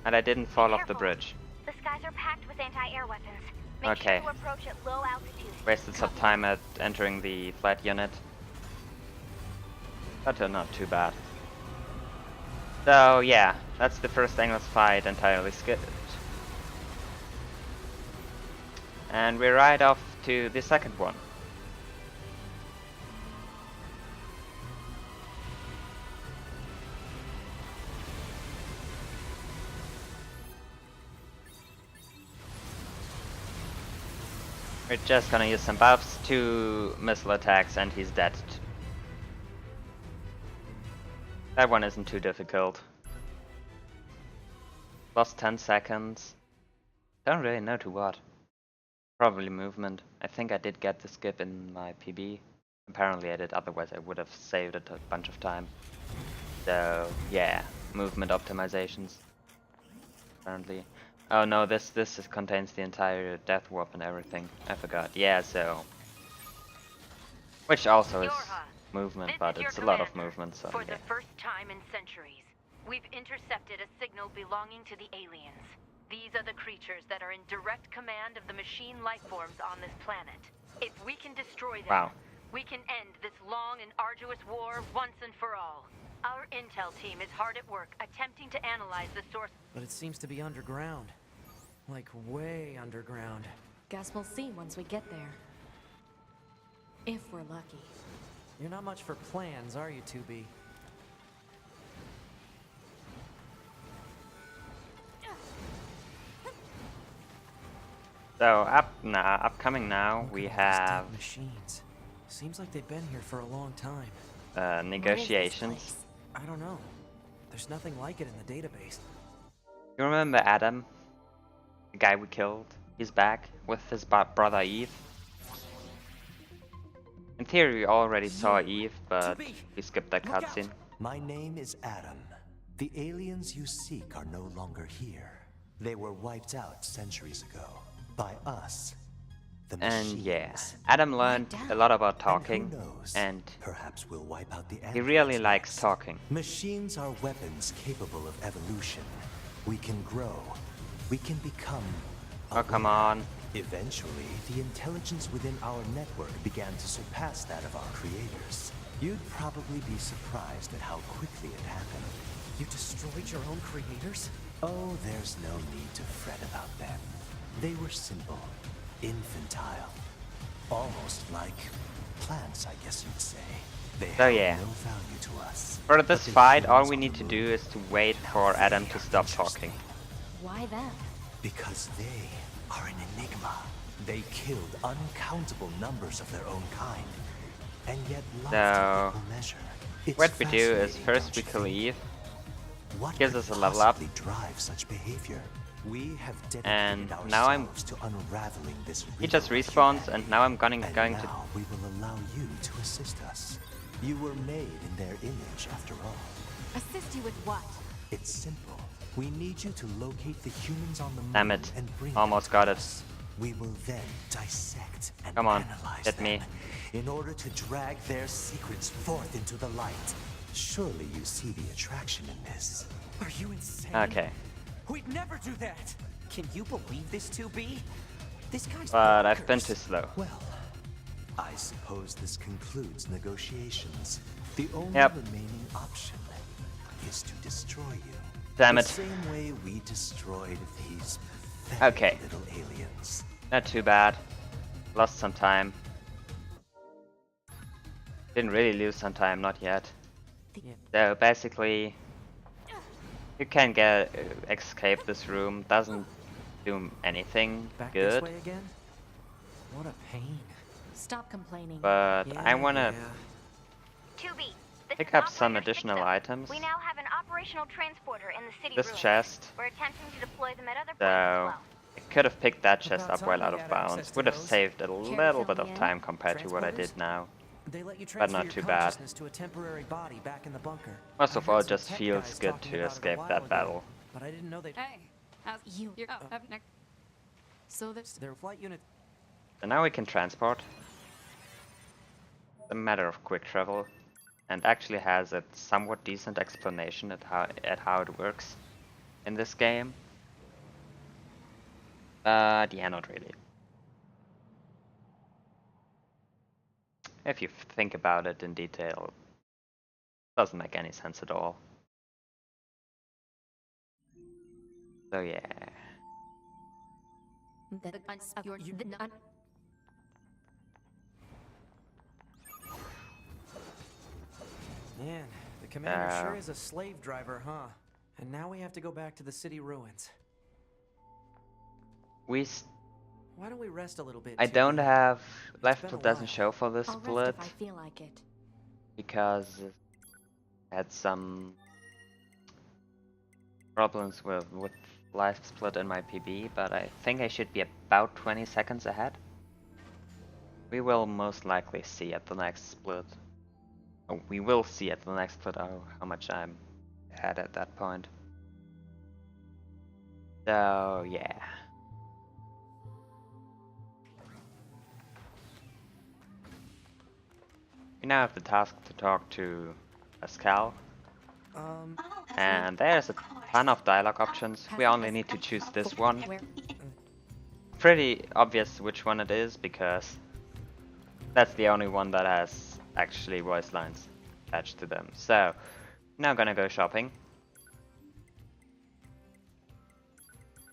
And I didn't fall off the Careful. bridge. The skies are packed with anti-air weapons. Make Okay. sure to approach at low altitude. Wasted some time at entering the flight unit. But not too bad. So yeah, that's the first Angles fight entirely skipped. And we're right off to the second one. We're just gonna use some buffs, 2 missile attacks, and he's dead. That one isn't too difficult. Lost 10 seconds. Don't really know to what. Probably movement. I think I did get the skip in my PB. Apparently I did, otherwise I would have saved it a bunch of time. So yeah, movement optimizations. Apparently. Oh no, this contains the entire death warp and everything. I forgot. Yeah, so which also is Yorha, movement, this but is your it's a lot of commander. movement, so For yeah. the first time in centuries, we've intercepted a signal belonging to the aliens. These are the creatures that are in direct command of the machine lifeforms on this planet. If we can destroy them, Wow. we can end this long and arduous war once and for all. Our intel team is hard at work attempting to analyze the source. But it seems to be underground. Like way underground. Guess we'll see once we get there. If we're lucky. You're not much for plans, are you, 2B? So upcoming now, we Look at all these dead have machines. Seems like they've been here for a long time. negotiations. I don't know. There's nothing like it in the database. You remember Adam? The guy we killed? He's back with his brother Eve. In theory, we already saw Eve, but we skipped that Look out! cutscene. My name is Adam. The aliens you seek are no longer here. They were wiped out centuries ago. By us. The machines. And yeah, Adam learned a lot about talking, And who knows? and Perhaps we'll wipe out the he really androids likes next. talking. Machines are weapons capable of evolution. We can grow. We can become. Oh, come on. Eventually, the intelligence within our network began to surpass that of our creators. You'd probably be surprised at how quickly it happened. You destroyed your own creators? Oh, there's no need to fret about them. They were simple, infantile, almost like plants, I guess you'd say. They So have yeah. no value to us. For but this they fight, feed all us we on need the to moon. do is to wait for Adam to stop Interesting. talking. Why them? Because they are an enigma. They killed uncountable numbers of their own kind, and yet loved So, equal measure. It's what we do is fascinating, first don't we you can think? leave, What gives could us a level up, possibly drive such behavior? We have and dedicated now ourselves to unraveling this he riddle just of respawns, humanity. and now I'm going And to now we will allow you to assist us. You were made in their image, after all. Assist you with what? It's simple. We need you to locate the humans on the moon Damn it. and bring Almost them to got it. us. We will then dissect and Come on, analyze hit them me. in order to drag their secrets forth into the light. Surely you see the attraction in this. Are you insane? Okay, We'd never do that! Can you believe this, 2B? This guy's but I've been bonkers. too slow. Well, I suppose this concludes negotiations. The only Yep. remaining option is to destroy you. Damn the it. same way we destroyed these Okay. pathetic little aliens. Not too bad. Lost some time. Didn't really lose some time, not yet. So basically, you can get escape this room. Doesn't do anything Back this good, way again? What a pain. Stop complaining. but I Yeah, wanna yeah. 2B, this pick is up some Operator additional 6-0. items. We now have an operational transporter in the city This ruins. chest. We're attempting to deploy them at other points So as well. I could have picked that chest About up while time out we of had bounds. access to Would have those. saved a to little fill bit me of in? time compared to what I Transporters? did now. They let you But transfer not your too bad. consciousness to a temporary body back in the bunker. Most I of heard all, some just tech feels guys good talking to about it a escape while that ago, battle. But I didn't know they'd... Hey, you're up next. So there's Their flight unit... So now we can transport. It's a matter of quick travel, and actually has a somewhat decent explanation at how it works in this game. But yeah, not really. If you think about it in detail, it doesn't make any sense at all. So yeah. Man, the commander Yeah. sure is a slave driver, huh? And now we have to go back to the city ruins. Why don't we rest a little bit? I 2B? don't have left been a split doesn't while. show for this I'll split rest if I feel like it. because it had some problems with live split in my PB, but I think I should be about 20 seconds ahead. We will most likely see at the next split. Oh, we will see at the next split how much I'm ahead at that point. So yeah. We now have the task to talk to Pascal, and there's a ton of dialogue options. We only need to choose this one. Pretty obvious which one it is because that's the only one that has actually voice lines attached to them. So now gonna go shopping.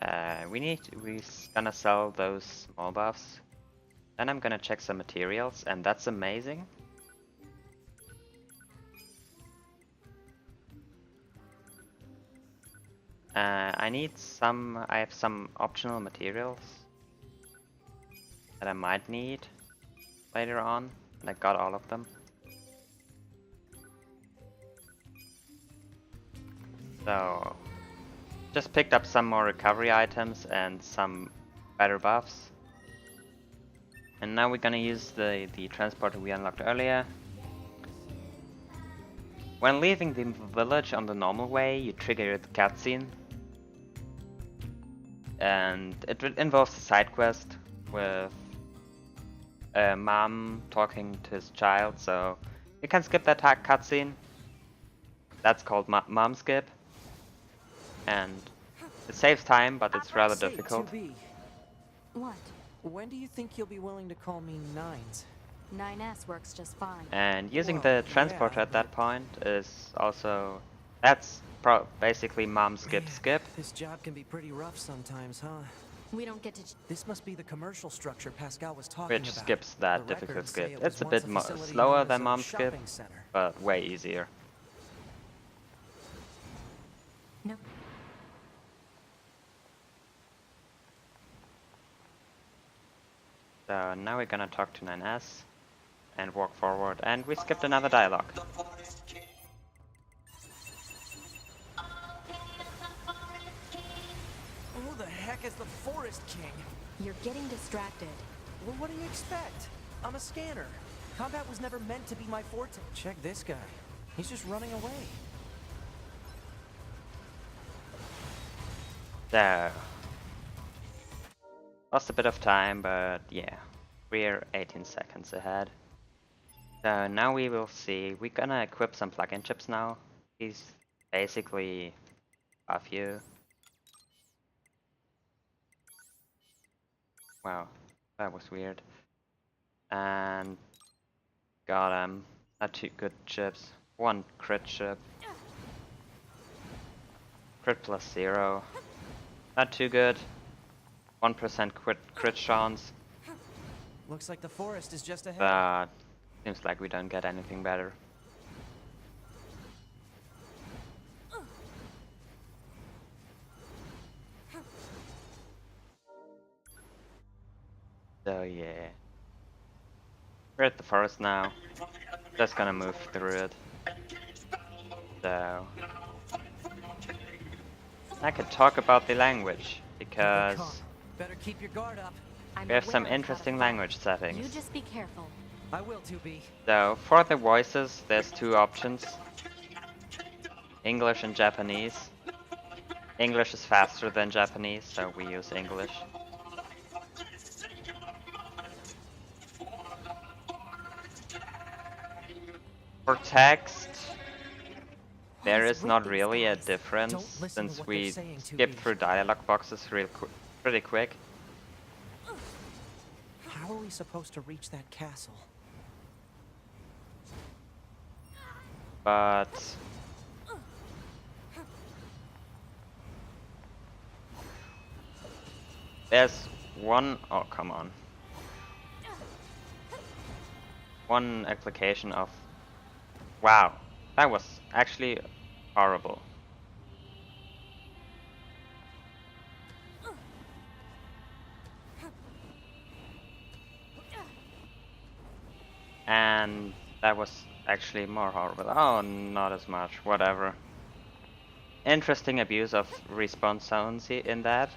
We're gonna sell those small buffs. Then I'm gonna check some materials, and that's amazing. I have some optional materials that I might need later on, and I got all of them. So, just picked up some more recovery items and some better buffs. And now we're gonna use the transporter we unlocked earlier. When leaving the village on the normal way, you trigger the cutscene. And it involves a side quest with a mom talking to his child, so you can skip that cutscene. That's called mom skip. And it saves time, but it's rather Say, difficult. 2B, What? when do you think you'll be willing to call me Nines? 9S works just fine. And using Well, the transporter yeah, at that point is also... That's basically mom skip Man, skip. This job can be pretty rough sometimes, huh? We don't get to... This must be the commercial structure Pascal was talking Which about. skips that The difficult records say skip. it was It's a once bit facility slower known than as a mom skip, shopping center. but way easier. No. So now we're gonna talk to 9S and walk forward, and we skipped another dialogue. Who the heck is the Forest King? You're getting distracted. Well, what do you expect? I'm a scanner. Combat was never meant to be my forte. Check this guy. He's just running away. So, lost a bit of time, but yeah, we're 18 seconds ahead. So now we will see. We're gonna equip some plug-in chips now. He's basically buff you. Wow, that was weird. And got him. Not two good chips. One crit chip. Crit plus 0. Not too good. 1% crit chance. Looks like the forest is just ahead. But seems like we don't get anything better. So yeah. We're at the forest now. Just gonna move through it. So I could talk about the language because Better keep your guard up. I'm we have some aware of how to interesting fight. language settings. You just be careful. I will, 2B. So for the voices, there's two options. English and Japanese. English is faster than Japanese, so we use English. For text, there is not really a difference since we skip through dialogue boxes pretty quick. How are we supposed to reach that castle? But there's one, oh come on. One application of, wow, that was actually horrible. And that was actually more horrible. Oh, not as much, whatever. Interesting abuse of respawn zones in that.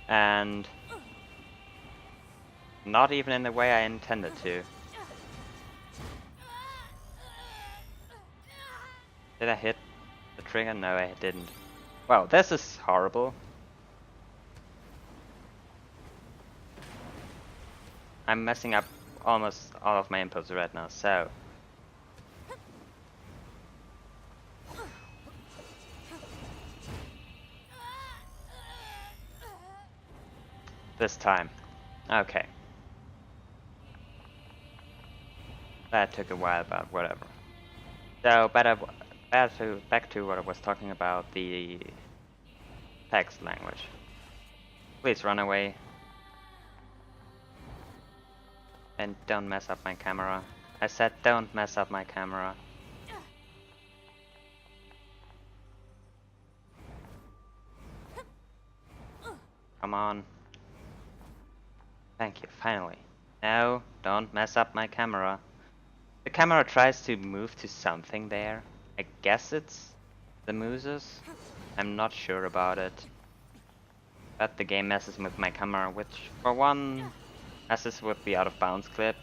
And not even in the way I intended to. Did I hit the trigger? No, I didn't. Wow, this is horrible. I'm messing up almost all of my inputs right now, so. This time. Okay. That took a while, but whatever. So, back to what I was talking about, the text language. Please run away. And don't mess up my camera. I said don't mess up my camera. Come on. Thank you, finally. No, don't mess up my camera. The camera tries to move to something there. I guess it's the mooses. I'm not sure about it. But the game messes with my camera, which for one messes with the out of bounds clip.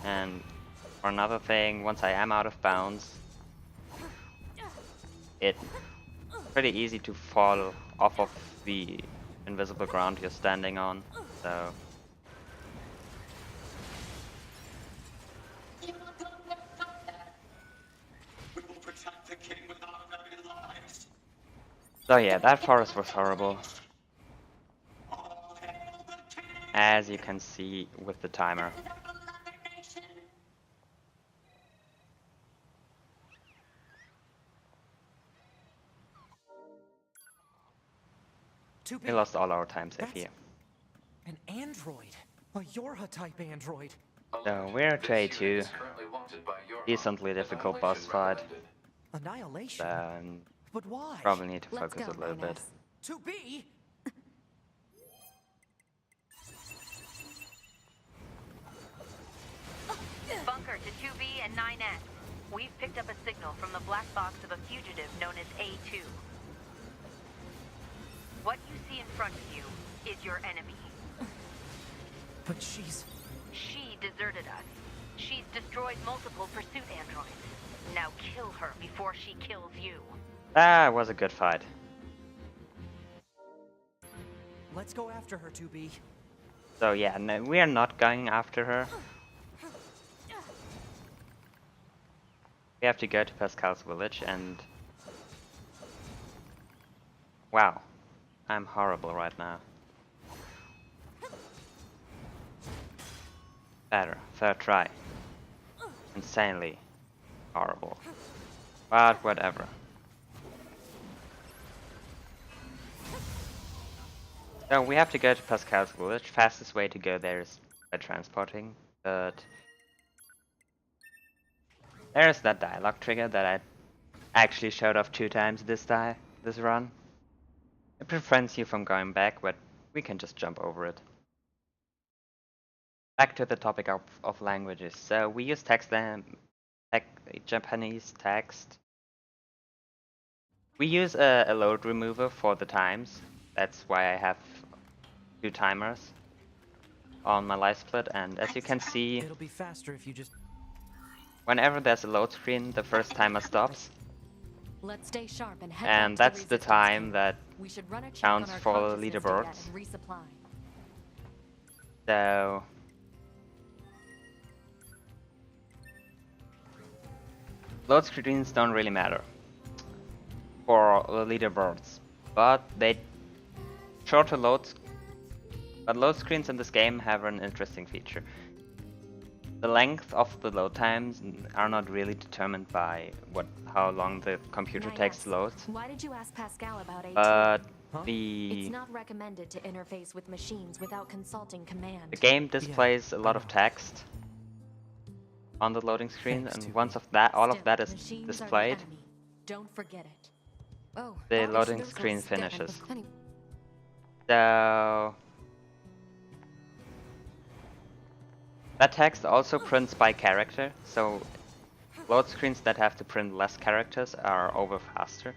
And for another thing, once I am out of bounds, it's pretty easy to fall off of the invisible ground you're standing on. So yeah, that forest was horrible. As you can see with the timer. We lost all our time save here. An android. A Yorha type android. So we're at A2. Decently difficult boss fight. Annihilation? But why? Probably need to focus a little bit. 2B? Bunker to 2B and 9S. We've picked up a signal from the black box of a fugitive known as A2. What you see in front of you is your enemy. But she's... She deserted us. She's destroyed multiple pursuit androids. Now kill her before she kills you. That was a good fight. Let's go after her, 2B. So yeah, no, we are not going after her. We have to go to Pascal's village and... Wow. I'm horrible right now. Better. Third try. Insanely horrible. But whatever. So we have to go to Pascal's village. Fastest way to go there is by transporting, but there's that dialogue trigger that I actually showed off 2 times this run. It prevents you from going back, but we can just jump over it. Back to the topic of languages. So we use Japanese text. We use a load remover for the times. That's why I have 2 timers on my life split, and as you can see, It'll be faster if you just... whenever there's a load screen, the first timer stops. Let's stay sharp and head And back to that's the the time resistance that camp. We should run a check counts on our for the consciousness data leaderboards. and resupply. So load screens don't really matter for the leaderboards, but load screens in this game have an interesting feature. The length of the load times are not really determined by how long the computer takes to load. Why did you ask Pascal about AT? But It's not recommended to interface with machines without consulting command. the game displays a lot of text on the loading screen, and once all of that is displayed, Don't forget it. Oh, the loading screen finishes. So that text also prints by character, so load screens that have to print less characters are over faster.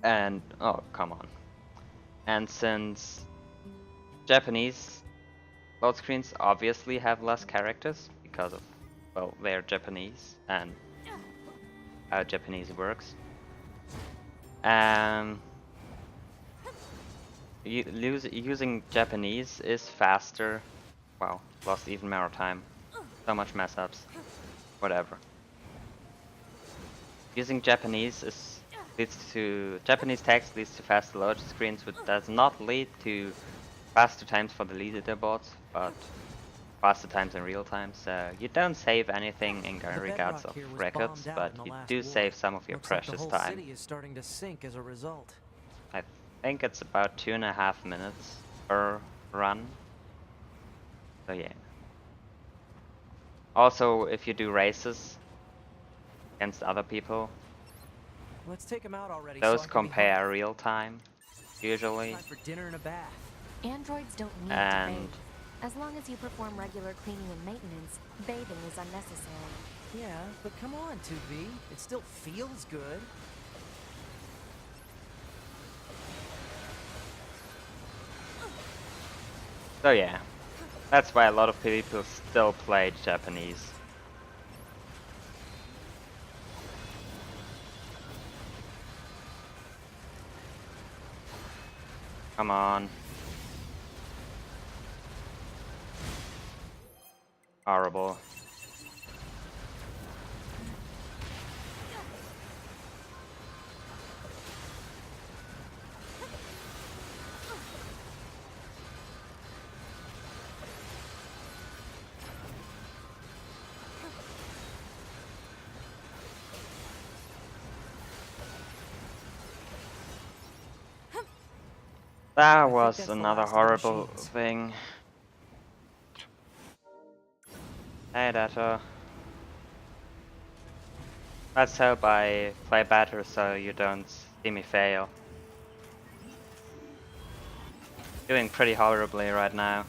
And oh, come on. And since Japanese load screens obviously have less characters because of, well, they're Japanese and how Japanese works. Using Japanese is faster. Wow, lost even more time. So much mess ups. Whatever. Using Japanese Japanese text leads to faster load screens, which does not lead to faster times for the leaderboards, but faster times in real time. So you don't save anything in regards of records, but you do save some of your precious time. The whole city is starting to sink as a result. I think it's about 2.5 minutes per run. So yeah. Also, if you do races against other people, Let's take him out already. those compare real time, usually. Time for dinner and a bath. Androids don't need to And bathe. As long as you perform regular cleaning and maintenance, bathing is unnecessary. Yeah, but come on, 2B. It still feels good. so yeah, that's why a lot of people still play Japanese. Come on. Horrible. That was another horrible thing. Hey, Dato. Let's hope I play better so you don't see me fail. Doing pretty horribly right now.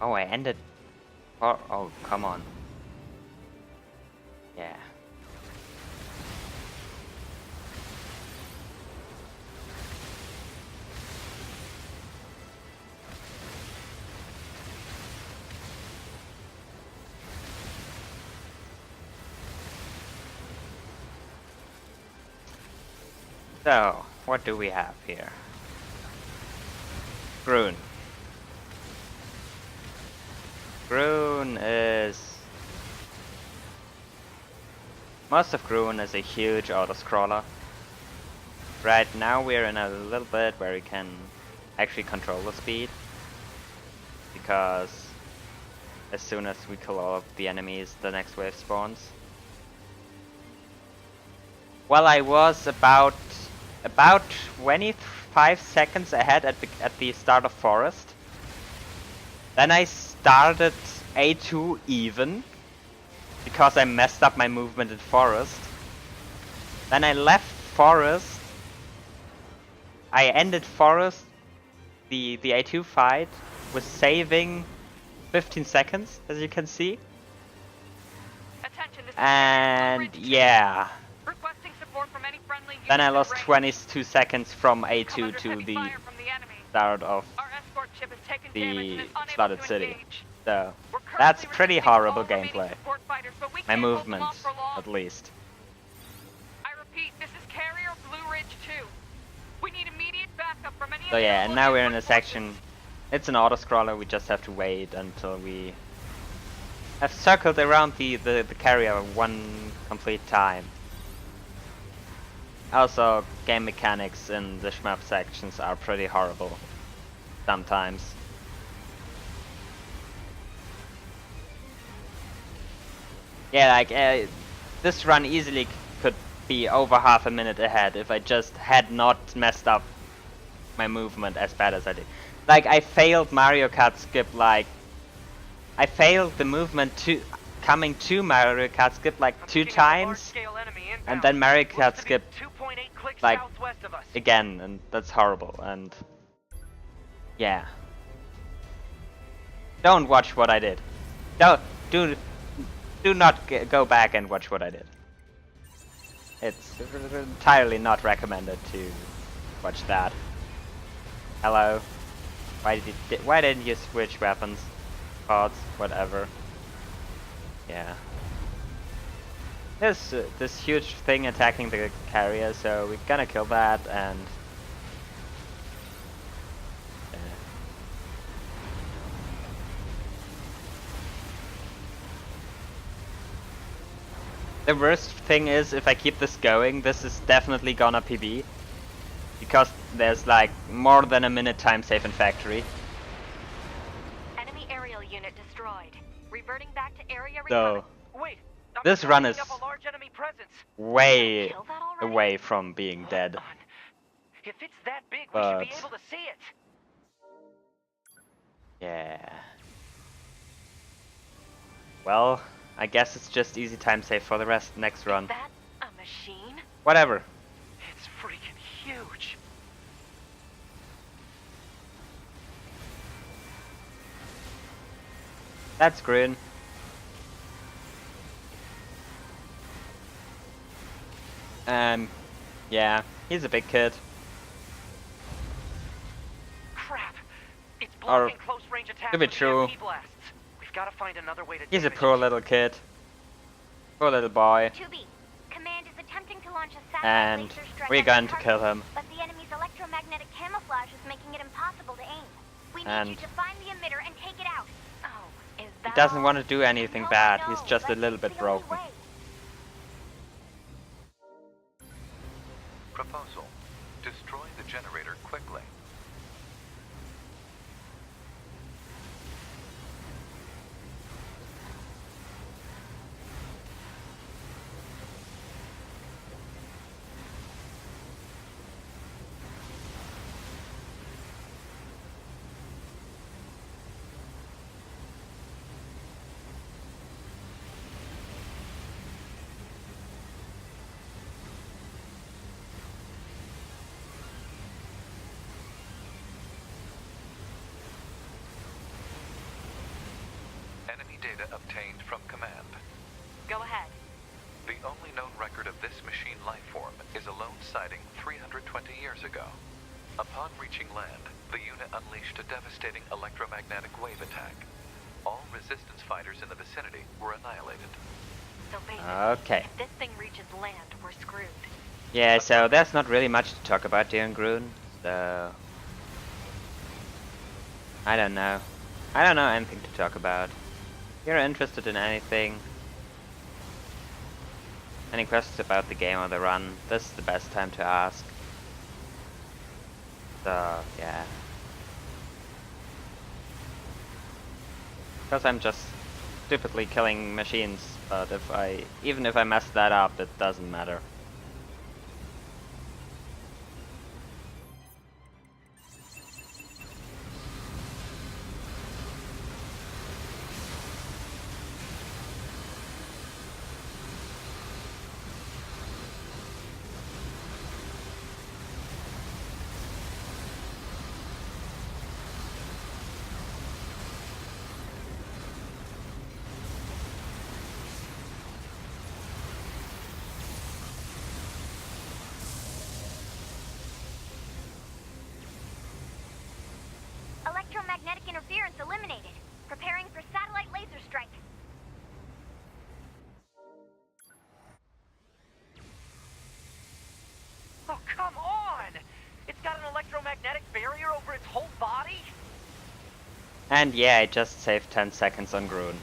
Oh, I ended. Oh, come on. Yeah. So, what do we have here? Grun. Grun is... Most of Grun is a huge auto-scroller. Right now we're in a little bit where we can actually control the speed. Because as soon as we kill all of the enemies, the next wave spawns. Well, I was about 25 seconds ahead at the start of Forest. Then I started A2 even, because I messed up my movement in Forest. Then I left Forest. I ended Forest, the A2 fight, with saving 15 seconds, as you can see. Attention, this is And Blue Ridge 2. yeah. Requesting support from any friendly Then I units lost in range. 22 seconds from Come A2 under to heavy the fire from the enemy. start of Our escort ship has taken damage and the is unable flooded to city. engage. So We're that's currently pretty resisting horrible all remaining gameplay. support fighters, but we My can't hold them movement, off for long. at least. I repeat, this is Carrier Blue Ridge 2. We need immediate backup from any So yeah, and now we're in a forces. section. It's an auto-scroller, we just have to wait until we have circled around the carrier one complete time. Also, game mechanics in the shmup sections are pretty horrible sometimes. Yeah, like, this run easily could be over half a minute ahead if I just had not messed up my movement as bad as I did. Like, I failed Mario Kart Skip, like... I failed the movement coming to Mario Kart Skip like 2 times, and then Mario Kart Skip like again, and that's horrible. And yeah, don't watch what I did. Do not go back and watch what I did. It's entirely not recommended to watch that. Hello. Why didn't you switch weapons? Pods, whatever. Yeah. There's this huge thing attacking the carrier, so we're gonna kill that and... The worst thing is, if I keep this going, this is definitely gonna PB. Because there's like more than a minute time save in factory. Enemy aerial unit destroyed. Reverting back to area So, Wait, this run is up a large enemy presence. way Kill that already? away from being dead. If it's that big, we But should be able to see it. yeah. Well, I guess it's just easy time save for the next run. Is that a machine? Whatever. It's freaking huge. That's green. Yeah, he's a big kid. Crap. It's Or, blocking close range attacks to be with true, EMP blasts. We've got to find another way to he's a damage poor it. little kid. Poor little boy. 2B, Command is attempting to launch a satellite And laser strike we're at the going to target, kill him. but the enemy's electromagnetic camouflage is making it impossible to aim. We need And you to find the emitter and take it out. Oh, is He that doesn't all? want to do anything No, bad, no, he's just a but little it's bit the only broken. way. Proposal. Destroy the generator quickly. Enemy data obtained from command. Go ahead. The only known record of this machine lifeform is a lone sighting 320 years ago. Upon reaching land, the unit unleashed a devastating electromagnetic wave attack. All resistance fighters in the vicinity were annihilated. So basically, Okay. if this thing reaches land, we're screwed. Yeah, so there's not really much to talk about here in Grun, so... I don't know. I don't know anything to talk about. If you're interested in anything, any questions about the game or the run, this is the best time to ask. So, yeah. Because I'm just stupidly killing machines, but even if I mess that up, it doesn't matter. Electromagnetic interference eliminated. Preparing for satellite laser strike. Oh, come on! It's got an electromagnetic barrier over its whole body? And yeah, I just saved 10 seconds on Grun.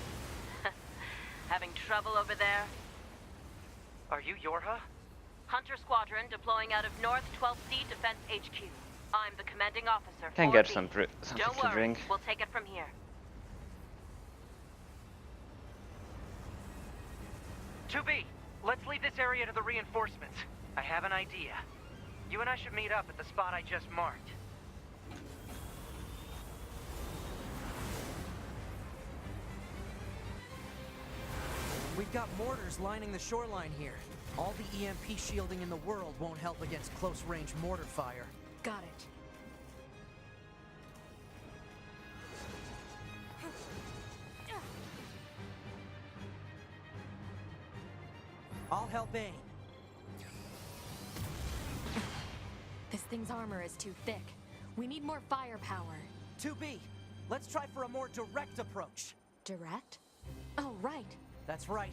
Having trouble over there? Are you Yorha? Hunter Squadron deploying out of North 12C Defense HQ. I'm the commanding officer. Can 4B. get something Don't to worry, drink. we'll take it from here. B, let's leave this area to the reinforcements. I have an idea. You and I should meet up at the spot I just marked. We've got mortars lining the shoreline here. All the EMP shielding in the world won't help against close-range mortar fire. Got it. I'll help aim. This thing's armor is too thick. We need more firepower. 2B, let's try for a more direct approach. Direct? Oh, right. That's right.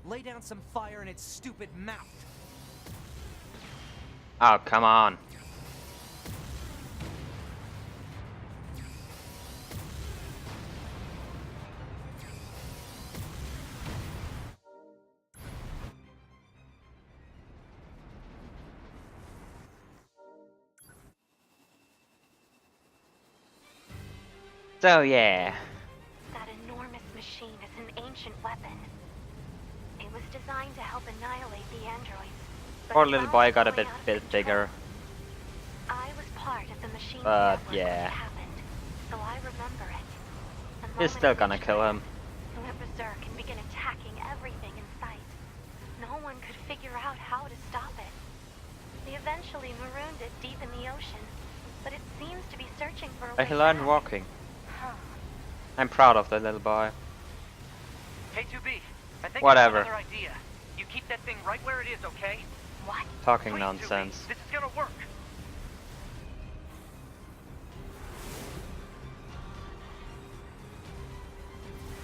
Lay down some fire in its stupid mouth. Oh, come on. So yeah. That enormous machine is an ancient weapon. It was designed to help annihilate the androids. but Poor it's little now boy got a going bit out of bit control. bigger. I was part of the machine But, network when yeah. it happened, so I remember it. The He's moment still it gonna reached kill Earth, him. It went berserk and began attacking everything in sight. No one could figure out how to stop it. They eventually marooned it deep in the ocean, but it seems to be searching for a way He learned back. walking. Huh. I'm proud of the little boy. Hey, 2B, I think Whatever. I have another idea. You keep that thing right where it is, okay? What? Talking Please, nonsense. 2B, this is gonna work.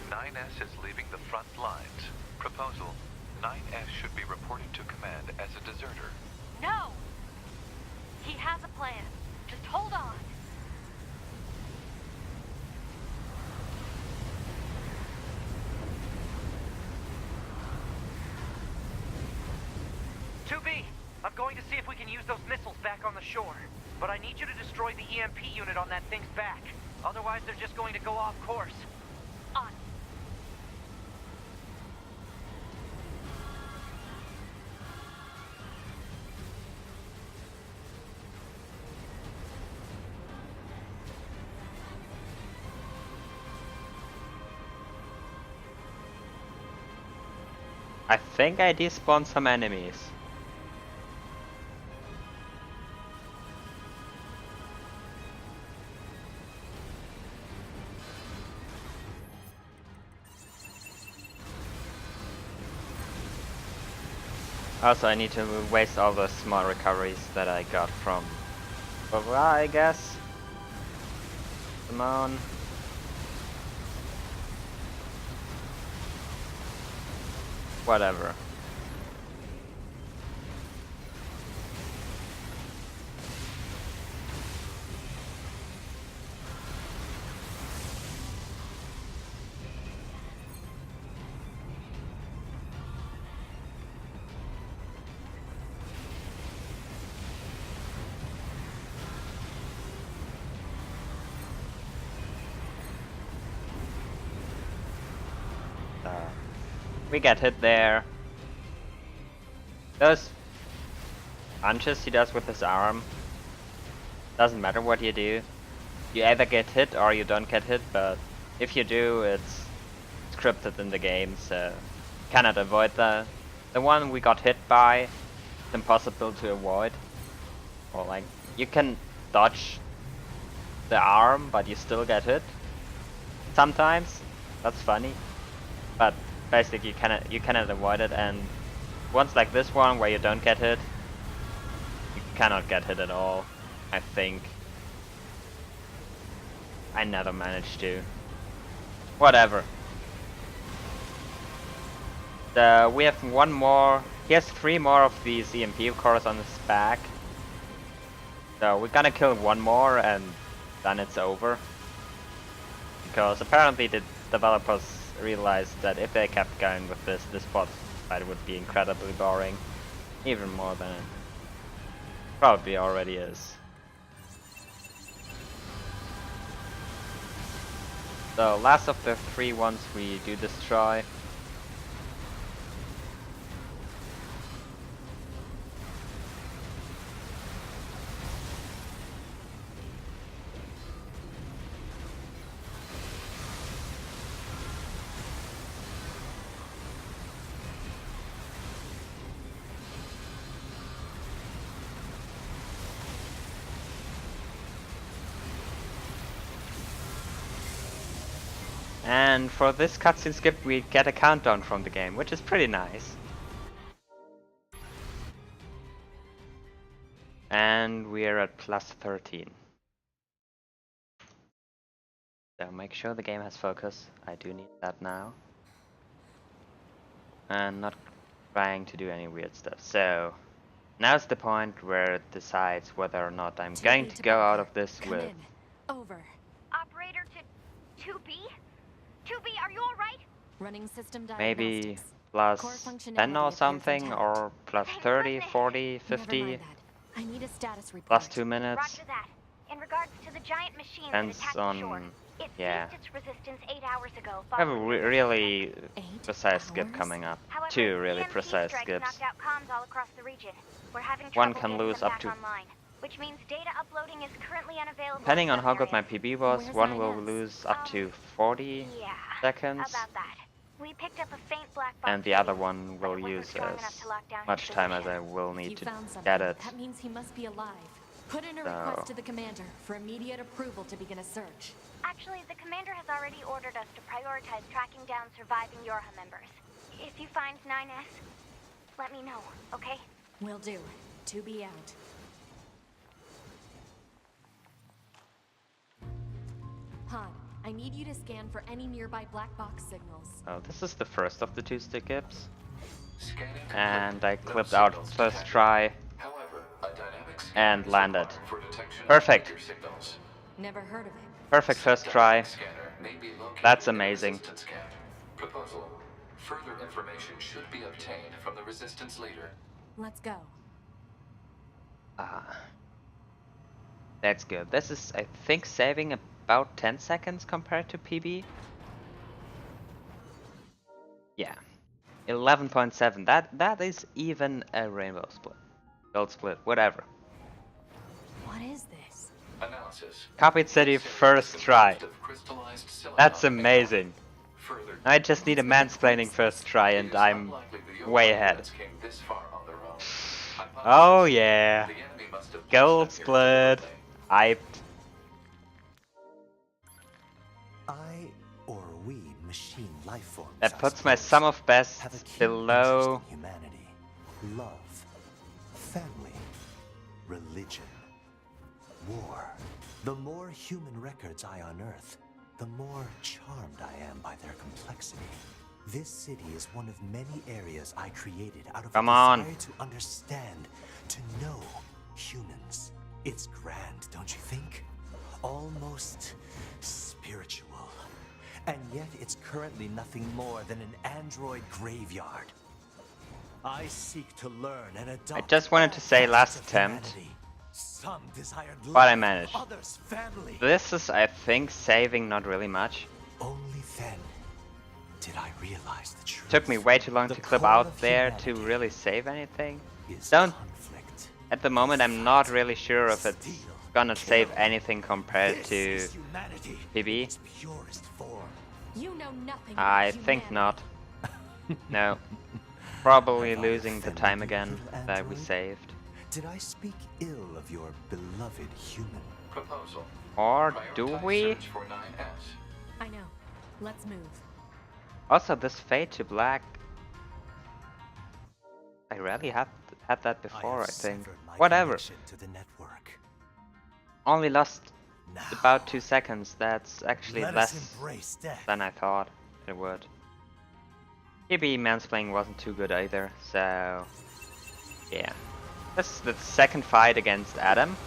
NieS is leaving the front lines. Proposal: NieS should be reported to command as a deserter. No! He has a plan. Just hold on. I'm going to see if we can use those missiles back on the shore. But I need you to destroy the EMP unit on that thing's back. Otherwise, they're just going to go off course. On. I think I despawned some enemies. Also, I need to waste all the small recoveries that I got from over, I guess. Come on. Whatever. We get hit there. Those punches he does with his arm, doesn't matter what you do. You either get hit or you don't get hit, but if you do, it's scripted in the game, so cannot avoid that. The one we got hit by, it's impossible to avoid. Or like, you can dodge the arm, but you still get hit. Sometimes, that's funny. But basically you cannot avoid it, and ones like this one where you don't get hit, you cannot get hit at all, I think. I never managed to. Whatever. We have one more. He has 3 more of these EMP cores on his back. So we're gonna kill one more and then it's over. Because apparently the developers realized that if they kept going with this boss fight would be incredibly boring. Even more than it probably already is. So last of the 3 ones we do destroy. And for this cutscene skip we get a countdown from the game, which is pretty nice. And we're at plus 13. So make sure the game has focus. I do need that now. And not trying to do any weird stuff. So now's the point where it decides whether or not I'm going to go out of this with. Over. Operator to 2B? 2B, are you alright? Running system Maybe diagnostics. plus Core 10 functionality or appears something, intact. or plus Thank 30, goodness. 40, Never 50, mind that. I need a status report. plus 2 minutes. Roger that. In regards to the giant machine Depends that attacked the shore, on, it yeah. ceased its resistance 8 hours ago. I have a following the really 8 precise skip hours? coming up. However, 2 really EMP precise strikes skips. knocked out comms all across the region. We're having One trouble can getting lose them up back to, online, which means data uploading is currently unavailable. depending in on some how good my areas. PB was, Where's one will 9S? lose up to 40 Yeah, seconds, about that. We picked up a faint black box and the other signal, one but will it wasn't use strong as enough to lock down much his time as position. I will If need you to found something, get it. that means he must be alive. Put in a So- request to the commander for immediate approval to begin a search. Actually, the commander has already ordered us to prioritize tracking down surviving Yorha members. If you find 9S, let me know, okay? Will do. To be out. Pod, I need you to scan for any nearby black box signals. Oh, this is the first of the 2 skips. Scanning And I complete. No clipped out signals first detected. try However, a dynamic scanner and is landed. required for detection of Perfect. weaker signals. Never heard of it. Perfect first Said try. dynamic scanner may be located That's in the amazing. resistance camp. Proposal. Further information should be obtained from the resistance leader. Let's go. That's good. This is, I think, saving about 10 seconds compared to PB. Yeah. 11.7. That is even a rainbow split. Gold split, whatever. What is this? Analysis. Copied City first try. Of crystallized silicon That's and amazing. further, I just need a mansplaining first try and it is I'm unlikely the way Yorha ahead. units came this far on their own. Oh Hypothesis. yeah. The enemy must have Gold placed them split. here deliberately. Hyped. I or we machine life forms, That I puts my suppose, sum of best have a keen below interest in humanity. love, family, religion, war. The more human records I unearth, the more charmed I am by their complexity. This city is one of many areas I created out of Come a on. desire to understand, to know humans. It's grand, don't you think? Almost spiritual. And yet it's currently nothing more than an android graveyard. I seek to learn and adopt. I just wanted to say all last facets of attempt, humanity. Some desired but I love, managed. others family. This is, I think, saving not really much. Only then did I realize the truth. Took me way too long The to clip core out of there to humanity really save anything. is Don't. conflict. At the moment, I'm not really sure if it's Steal, gonna save kill. anything compared This to is humanity in PB. its purest form. You know nothing I about think humanity. not. No. Probably Have I losing the offended time you, again little that we android? saved. Did I speak ill of your beloved human? Proposal. Or do Prioritize we? search for 9S. I know. Let's move. Also, this fade to black. I rarely had that before, I have think. severed my Whatever. connection to the network. Only lost Now, about 2 seconds. That's actually let less us embrace death. than I thought it would. PB mansplaining wasn't too good either, so yeah. This is the second fight against Adam.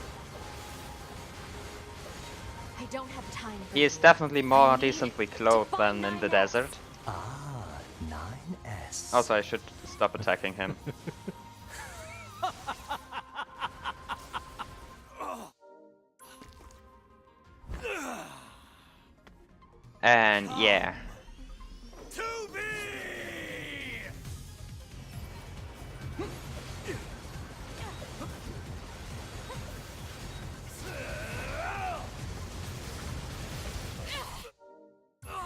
I don't have time for He is you. definitely more I need decently to clothed find than in the 9S. desert. Ah, 9S. Also, I should stop attacking him. And yeah. To be!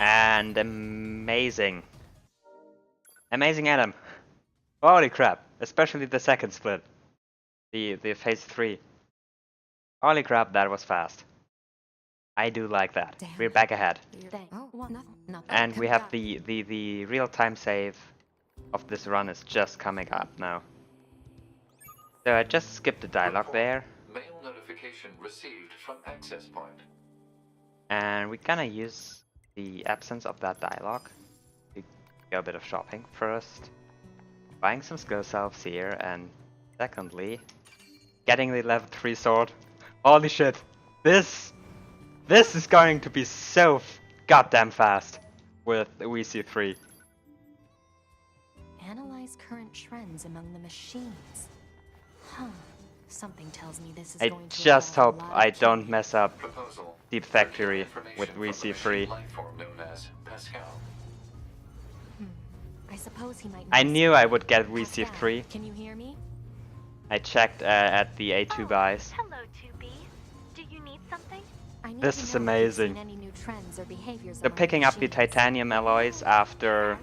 And amazing. Amazing Adam. Holy crap. Especially the second split. The phase 3. Holy crap, that was fast. I do like that. Damn. We're back ahead. Oh, well, nothing. And we have the real-time save of this run is just coming up now. So I just skipped the dialogue Report. there. Mail notification received from access point. And we're gonna use the absence of that dialogue to go a bit of shopping first. Buying some skill selves here, and secondly, getting the level 3 sword. Holy shit! This is going to be so goddamn fast with WC3. Analyze current trends among the machines. Huh. Something tells me this is I going to just involve hope a lot I of don't change. mess up Proposal. Deep Factory Information with from the WC3. machine life form known as Pascal. I suppose he might. I know knew I would get Pascal, WC3. Can you hear me? I checked at the A2 buys. Hello, 2B. Do you need something? I need This to is know if you've amazing. seen any new trends or behaviors They're among picking up the machines. titanium alloys after.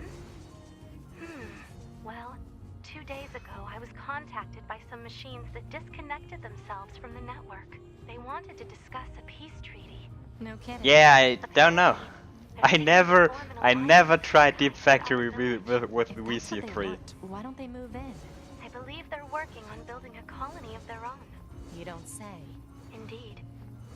Well, 2 days ago, I was contacted by some machines that disconnected themselves from the network. They wanted to discuss a peace treaty. No kidding. Yeah, I don't know. They're I seeking never, to form an I alliance never to tried help Deep out Factory the with village. If that's what they WC3. want, why don't they move in? I believe they're working on building a colony of their own. You don't say. Indeed.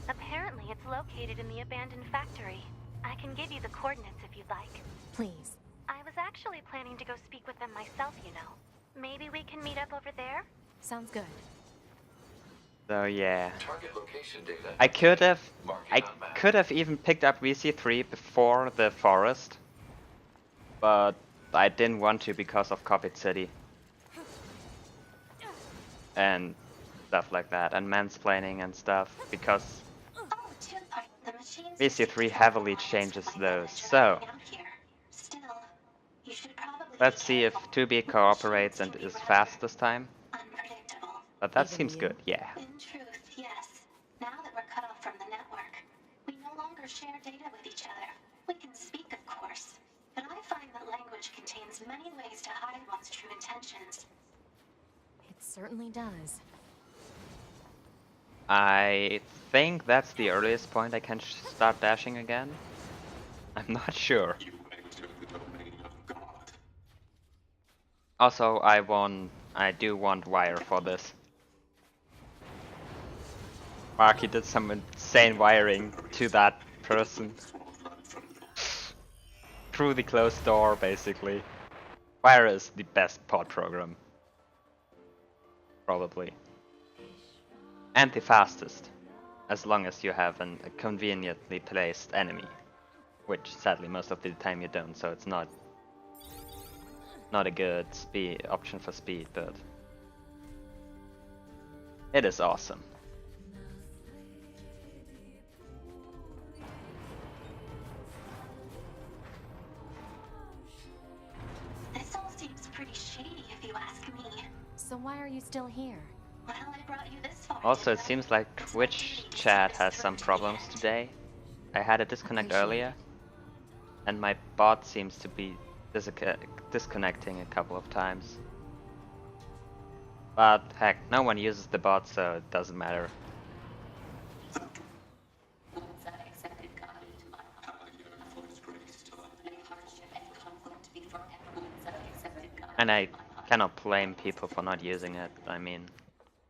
Apparently, it's located in the abandoned factory. I can give you the coordinates if you'd like. Please. I was actually planning to go speak with them myself, you know. Maybe we can meet up over there? Sounds good. So yeah, Target location data. I could have, Marking on map. could have even picked up WC3 before the forest, but I didn't want to because of Coppet City and stuff like that, and mansplaining and stuff, because Oh, two-part. The machines WC3 heavily changes those. So Still, you should probably let's see if 2B cooperates and is fast this time. unpredictable. But that Even seems you? good, yeah. In truth, yes. Now that we're cut off from the network, we no longer share data with each other. We can speak, of course, but I find that language contains many ways to hide one's true intentions. It certainly does. I think that's the earliest point I can start dashing again. I'm not sure. You enter the domain of God. Also, I won I do want wire for this. Marky did some insane wiring to that person. Through the closed door, basically. Wire is the best pod program. Probably. And the fastest. As long as you have a conveniently placed enemy. Which, sadly, most of the time you don't, so it's not a good option for speed, but it is awesome. This all seems pretty shady if you ask me. So why are you still here? Well, I brought you this far. Also, it didn't I? seems like It's my Twitch duty to see chat this has through some to the problems end. today. I had a disconnect Appreciate earlier, and my bot seems to be disconnecting a couple of times. But heck, no one uses the bot, so it doesn't matter. Once I accepted God into my heart, any hardship and conflict before everyone once I accepted God And I into my heart. cannot blame people for not using it. I mean,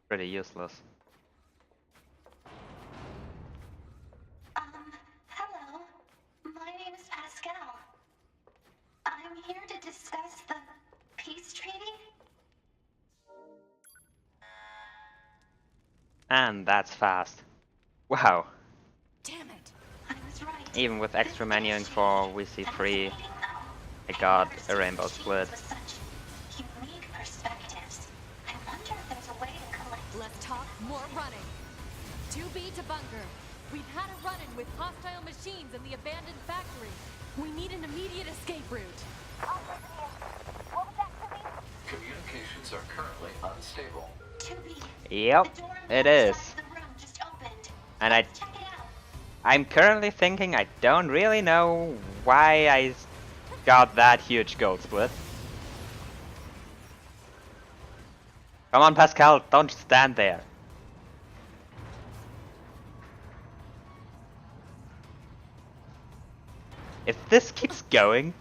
pretty useless. Hello. My name is Pascal. I'm here to discuss the peace treaty. And that's fast. Wow. Damn it! I was right. Even with extra This menuing peace for treaty is VC3, fascinating, though. I got I've a never rainbow seen split. machines with such unique perspectives. I wonder if there's a way to collect. Less talk, more running. 2B to bunker. We've had a run-in with hostile machines in the abandoned factory. We need an immediate escape route. What was that, Timmy? Communications are currently unstable. 2B. Yep, The door on it the other is. side of the room just opened. And I Check it out. I'm currently thinking I don't really know why I got that huge gold split. Come on, Pascal, don't stand there. If this keeps going,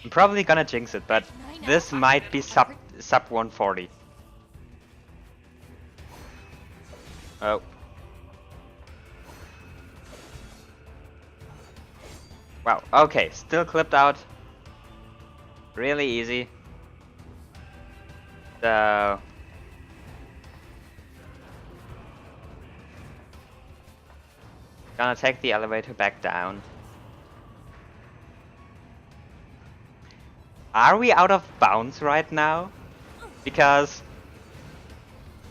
I'm probably gonna jinx it, but this might be sub 140. Oh. Wow, okay, still clipped out. Really easy. So... Gonna take the elevator back down. Are we out of bounds right now? Because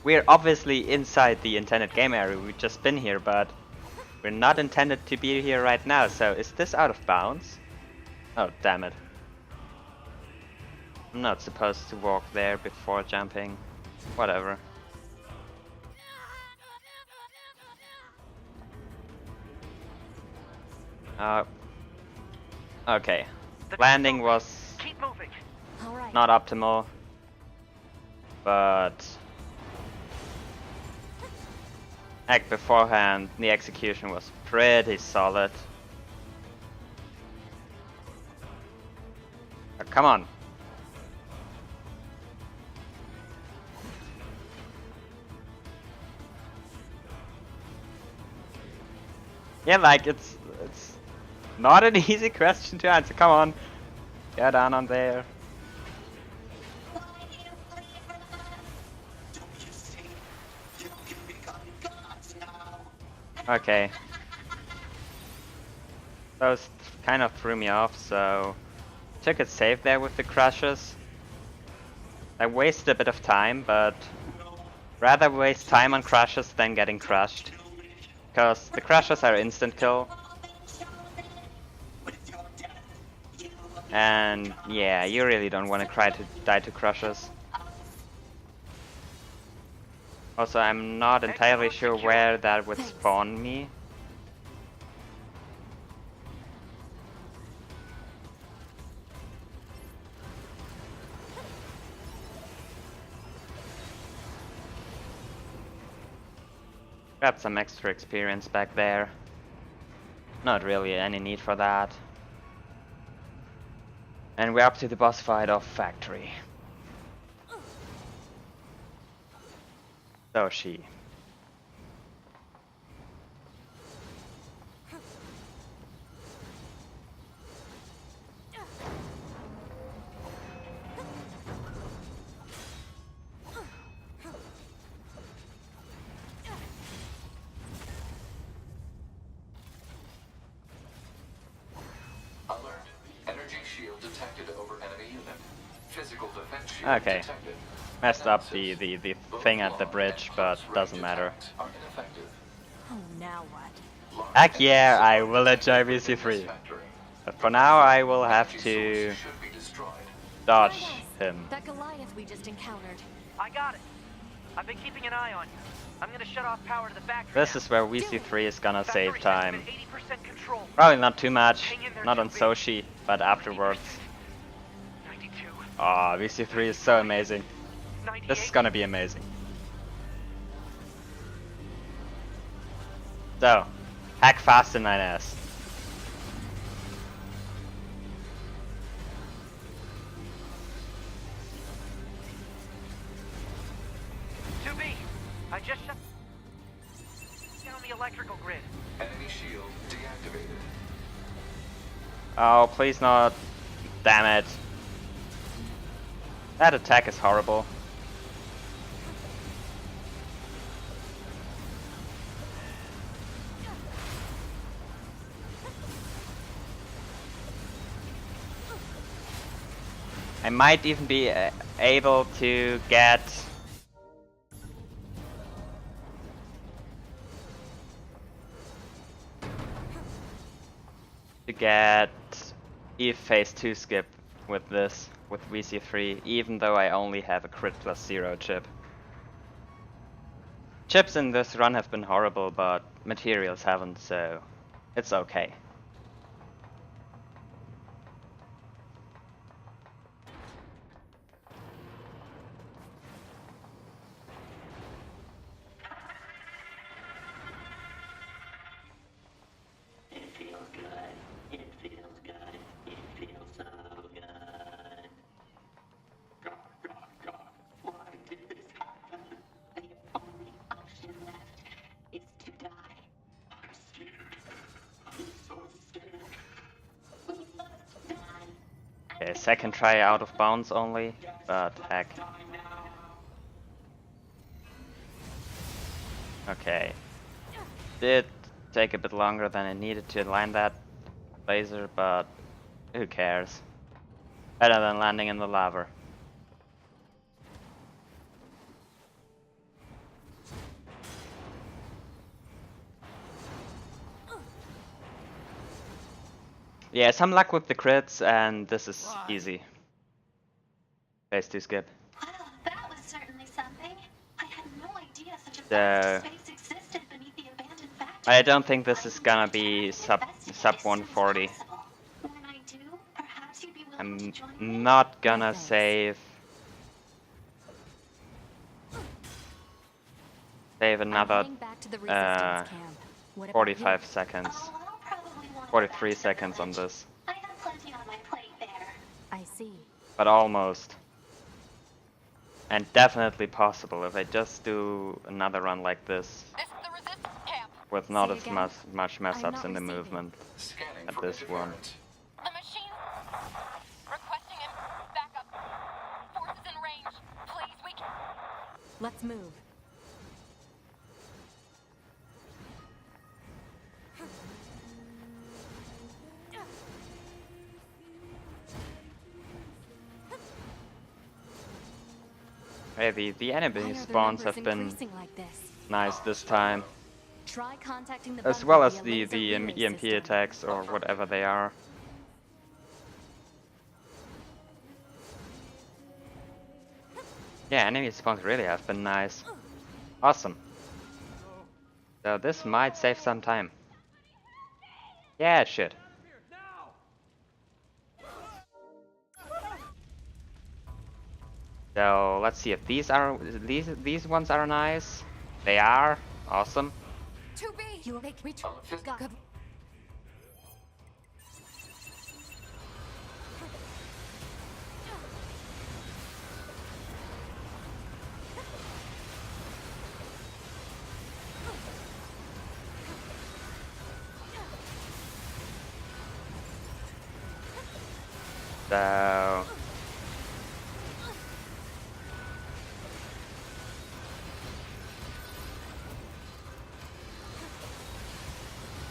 we're obviously inside the intended game area, we've just been here, but we're not intended to be here right now, so is this out of bounds? Oh, damn it. I'm not supposed to walk there before jumping. Whatever. Okay. Landing was Keep moving. All right. not optimal, but heck, beforehand the execution was pretty solid. Oh, come on. Yeah, like it's not an easy question to answer. Come on, get down on there. Why do you flee from us? Don't you see? You can become gods now. Okay. Those kind of threw me off, so took it safe there with the crushes. I wasted a bit of time, but rather waste time on crushes than getting crushed. Because the crushes are instant kill. And yeah, you really don't want to die to crushes. Also, I'm not entirely sure where that would spawn me. Got some extra experience back there. Not really any need for that. And we're up to the boss fight of Factory. So she. Alert. Energy shield detected over enemy unit. Physical defense shield Okay. detected. Messed up the Analysis. thing at the Both bridge, long but and close doesn't range matter. attacks are ineffective. Oh, now what? Large Heck enemy yeah, I support will enjoy detected within this VC3. factory. But for now, I will have Energy to source should be destroyed. dodge Nines, him. that Goliath we just encountered. I got it. I've been keeping an eye on you. I'm gonna shut off power to the factory This now. is where VC3 is gonna save Factory time. estimate 80% control. Probably not too much, Hang in there, not on 2B. Soshi, but afterwards. 92. Aw, VC3 is so amazing. 98. This is gonna be amazing. So, hack fast in 9S. I just shut down the electrical grid. Enemy shield deactivated. Oh, please not. Damn it. That attack is horrible. I might even be able to get Eve phase 2 skip with this, with VC3, even though I only have a crit plus 0 chip. Chips in this run have been horrible, but materials haven't, so it's okay. Okay, second try out of bounds only, but heck. Okay. Did take a bit longer than I needed to land that laser, but who cares? Better than landing in the lava. Yeah, some luck with the crits, and this is easy. Phase 2 skip. Wow, that was certainly something. I had no idea such a So, vast space existed beneath the abandoned factory. I don't think this is gonna be sub 140. When I do, perhaps you'd be willing I'm to join me? not gonna thanks. save I'm another heading back to the resistance camp. What about 45 you? seconds. Oh, I'll probably want to 43 go back to the seconds on village. this. I have plenty on my plate there. I see. But almost. And definitely possible if I just do another run like this This is the resistance camp. with not Say as again? much mess I'm ups not in the receiving. movement Scanning at for this one. interference. The machine requesting him backup. Forces in range. Please, we can. Let's move. Hey, the Why enemy are the spawns numbers have been increasing like this? nice this time, Try contacting the as bunker well as via the laser relay EMP system. attacks or whatever they are. Yeah, enemy spawns really have been nice. Awesome. So this might save some time. Yeah, it should. So let's see if these ones are nice. They are awesome. 2B, you will make me good. So...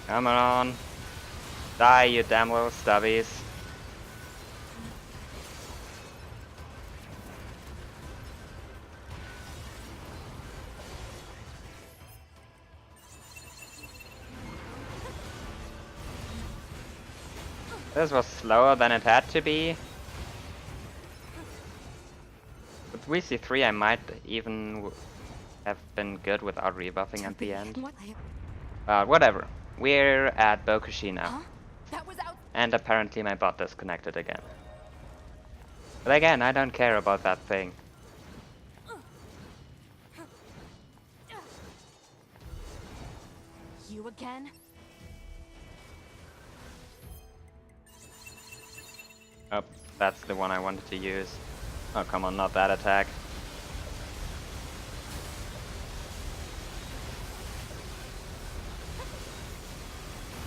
Come on. Die, you damn little stubbies. This was slower than it had to be. With VC3 I might even have been good without rebuffing at the end. Whatever. We're at Bokushi now. Huh? That was out. And apparently my bot disconnected again. But again, I don't care about that thing. You again? Oh, that's the one I wanted to use. Oh, come on, not that attack.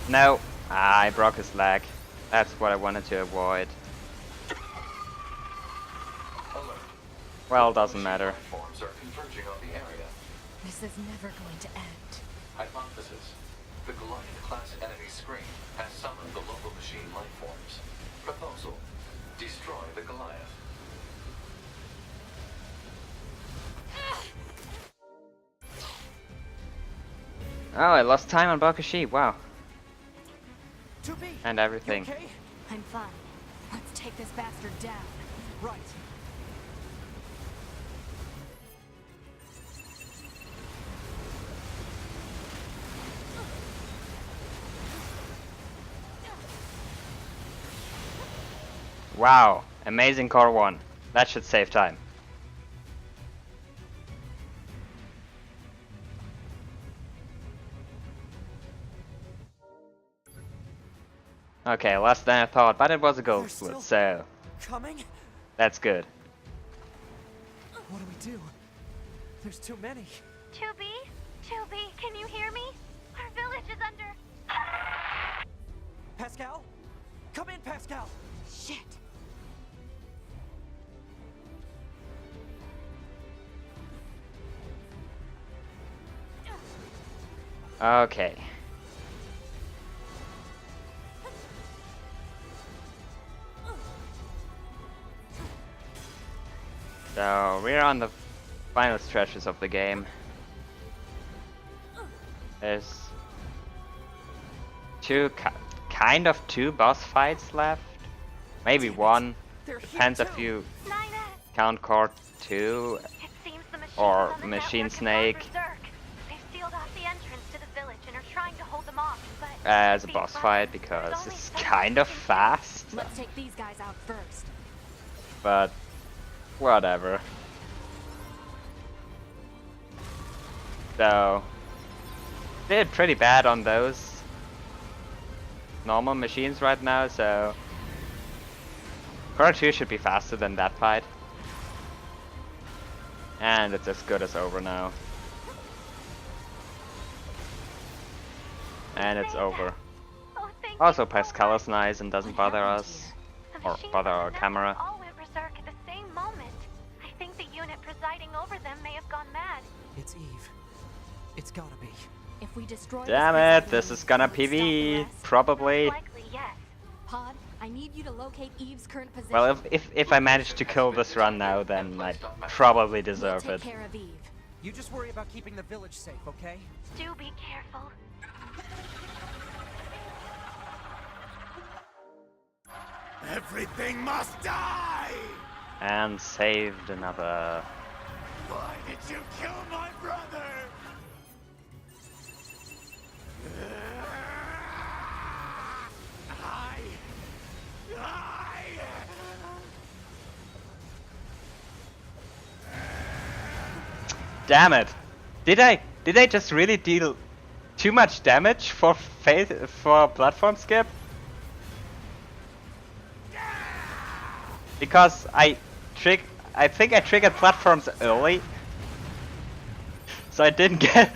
No! Ah, I broke his leg. That's what I wanted to avoid. Alert. Well, doesn't matter. Forms are converging on the area. This is never going to end. Hypothesis. The Goliath-class enemy screen has summoned the local machine life forms. Proposal. Destroy the Goliath. Oh, I lost time on Bokushi, wow. 2B, And everything. you okay? I'm fine. Let's take this bastard down. Right. Wow, amazing core 1. That should save time. Okay, less than I thought, but it was a gold They're split, still so coming? that's good. What do we do? There's too many. 2B? 2B, can you hear me? Our village is under... Pascal? Come in, Pascal! Shit. Okay. So, we're on the final stretches of the game. There's kind of two boss fights left. Maybe one. They're here Depends too. if you 9S. count core 2. It seems the machines Or on the Machine network have Snake. gone berserk. They've sealed off the entrance to the village and are trying to hold them off, but... As a these boss buttons, fight there's because only it's so much kind we of can do. fast. Let's take these guys out first. But whatever. So did pretty bad on those normal machines right now, so Core 2 should be faster than that fight. And it's as good as over now. And it's over. Oh, thank you Also so Pascal much. is nice and doesn't What bother happened us. The Or machines bother on our the camera. network all went berserk at the same moment. I think the unit presiding over them may have gone mad. It's Eve. It's gotta be. If we destroy Damn this it, this facility, is gonna will it stop the PvE. rest? Probably. Most likely, yes. Pod, I need you to locate Eve's current position. Well, if I manage to kill this run now, then I probably we'll deserve take it. care of Eve. You just worry about keeping the village safe, okay? Do be careful. Everything must die! And saved another. Why did you kill my brother? Damn it! Did I just really deal too much damage for platform skip? Because I think I triggered platforms early, so I didn't get.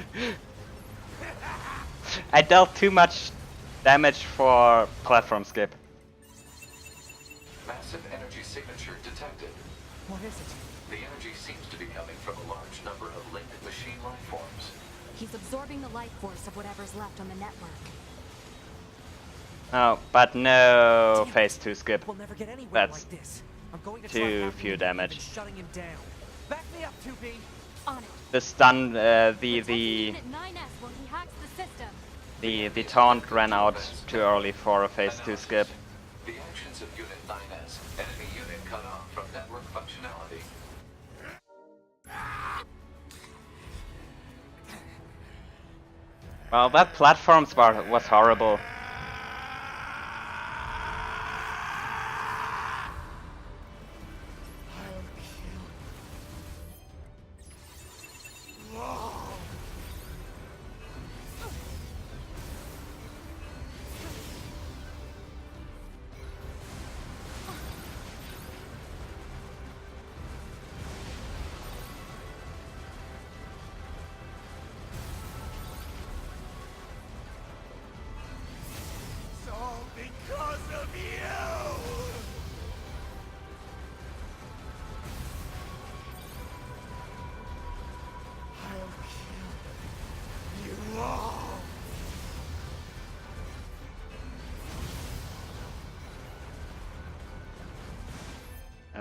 I dealt too much damage for platform skip. Massive energy signature detected. What is it? The energy seems to be coming from a large number of linked machine life forms. He's absorbing the life force of whatever's left on the network. Oh, but no Damn it. phase 2 skip. We'll never get anywhere That's like this. I'm going to too try hacking few him damage. and shutting him down. Back me up, 2B. On it. The stun, Protect the Unit 9S while he hacks the system. the taunt ran out too early for a phase 2 skip. The actions of Unit 9S, enemy unit cut off from network functionality. Well, that platform part was horrible.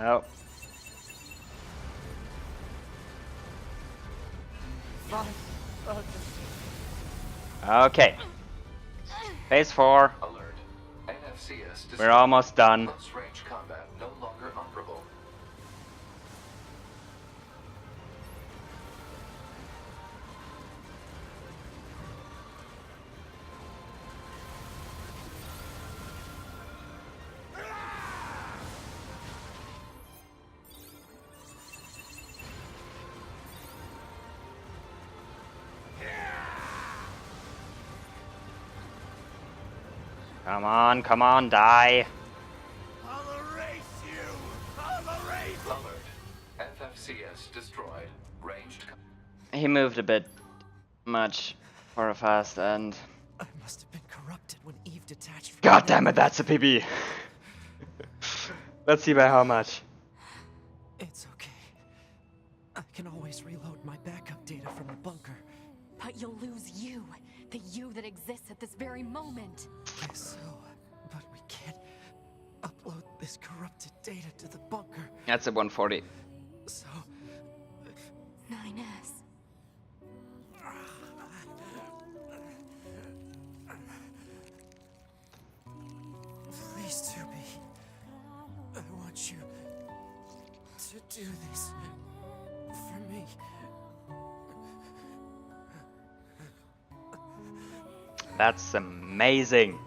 Oh. Okay. Phase 4. Alert. NFCS We're almost done. Close range combat no longer operable. Come on, die. Alert. FFCS destroyed. Ranged. He moved a bit much for a fast end. I must have been corrupted when Eve detached from God the damn it, network. that's a PB. Let's see by how much. It's okay. I can always reload my backup data from the bunker. But you'll lose you. The you that exists at this very moment. Guess so. But we can't upload this corrupted data to the bunker. That's a 140. So 9S. please, 2B. I want you to do this for me. That's amazing.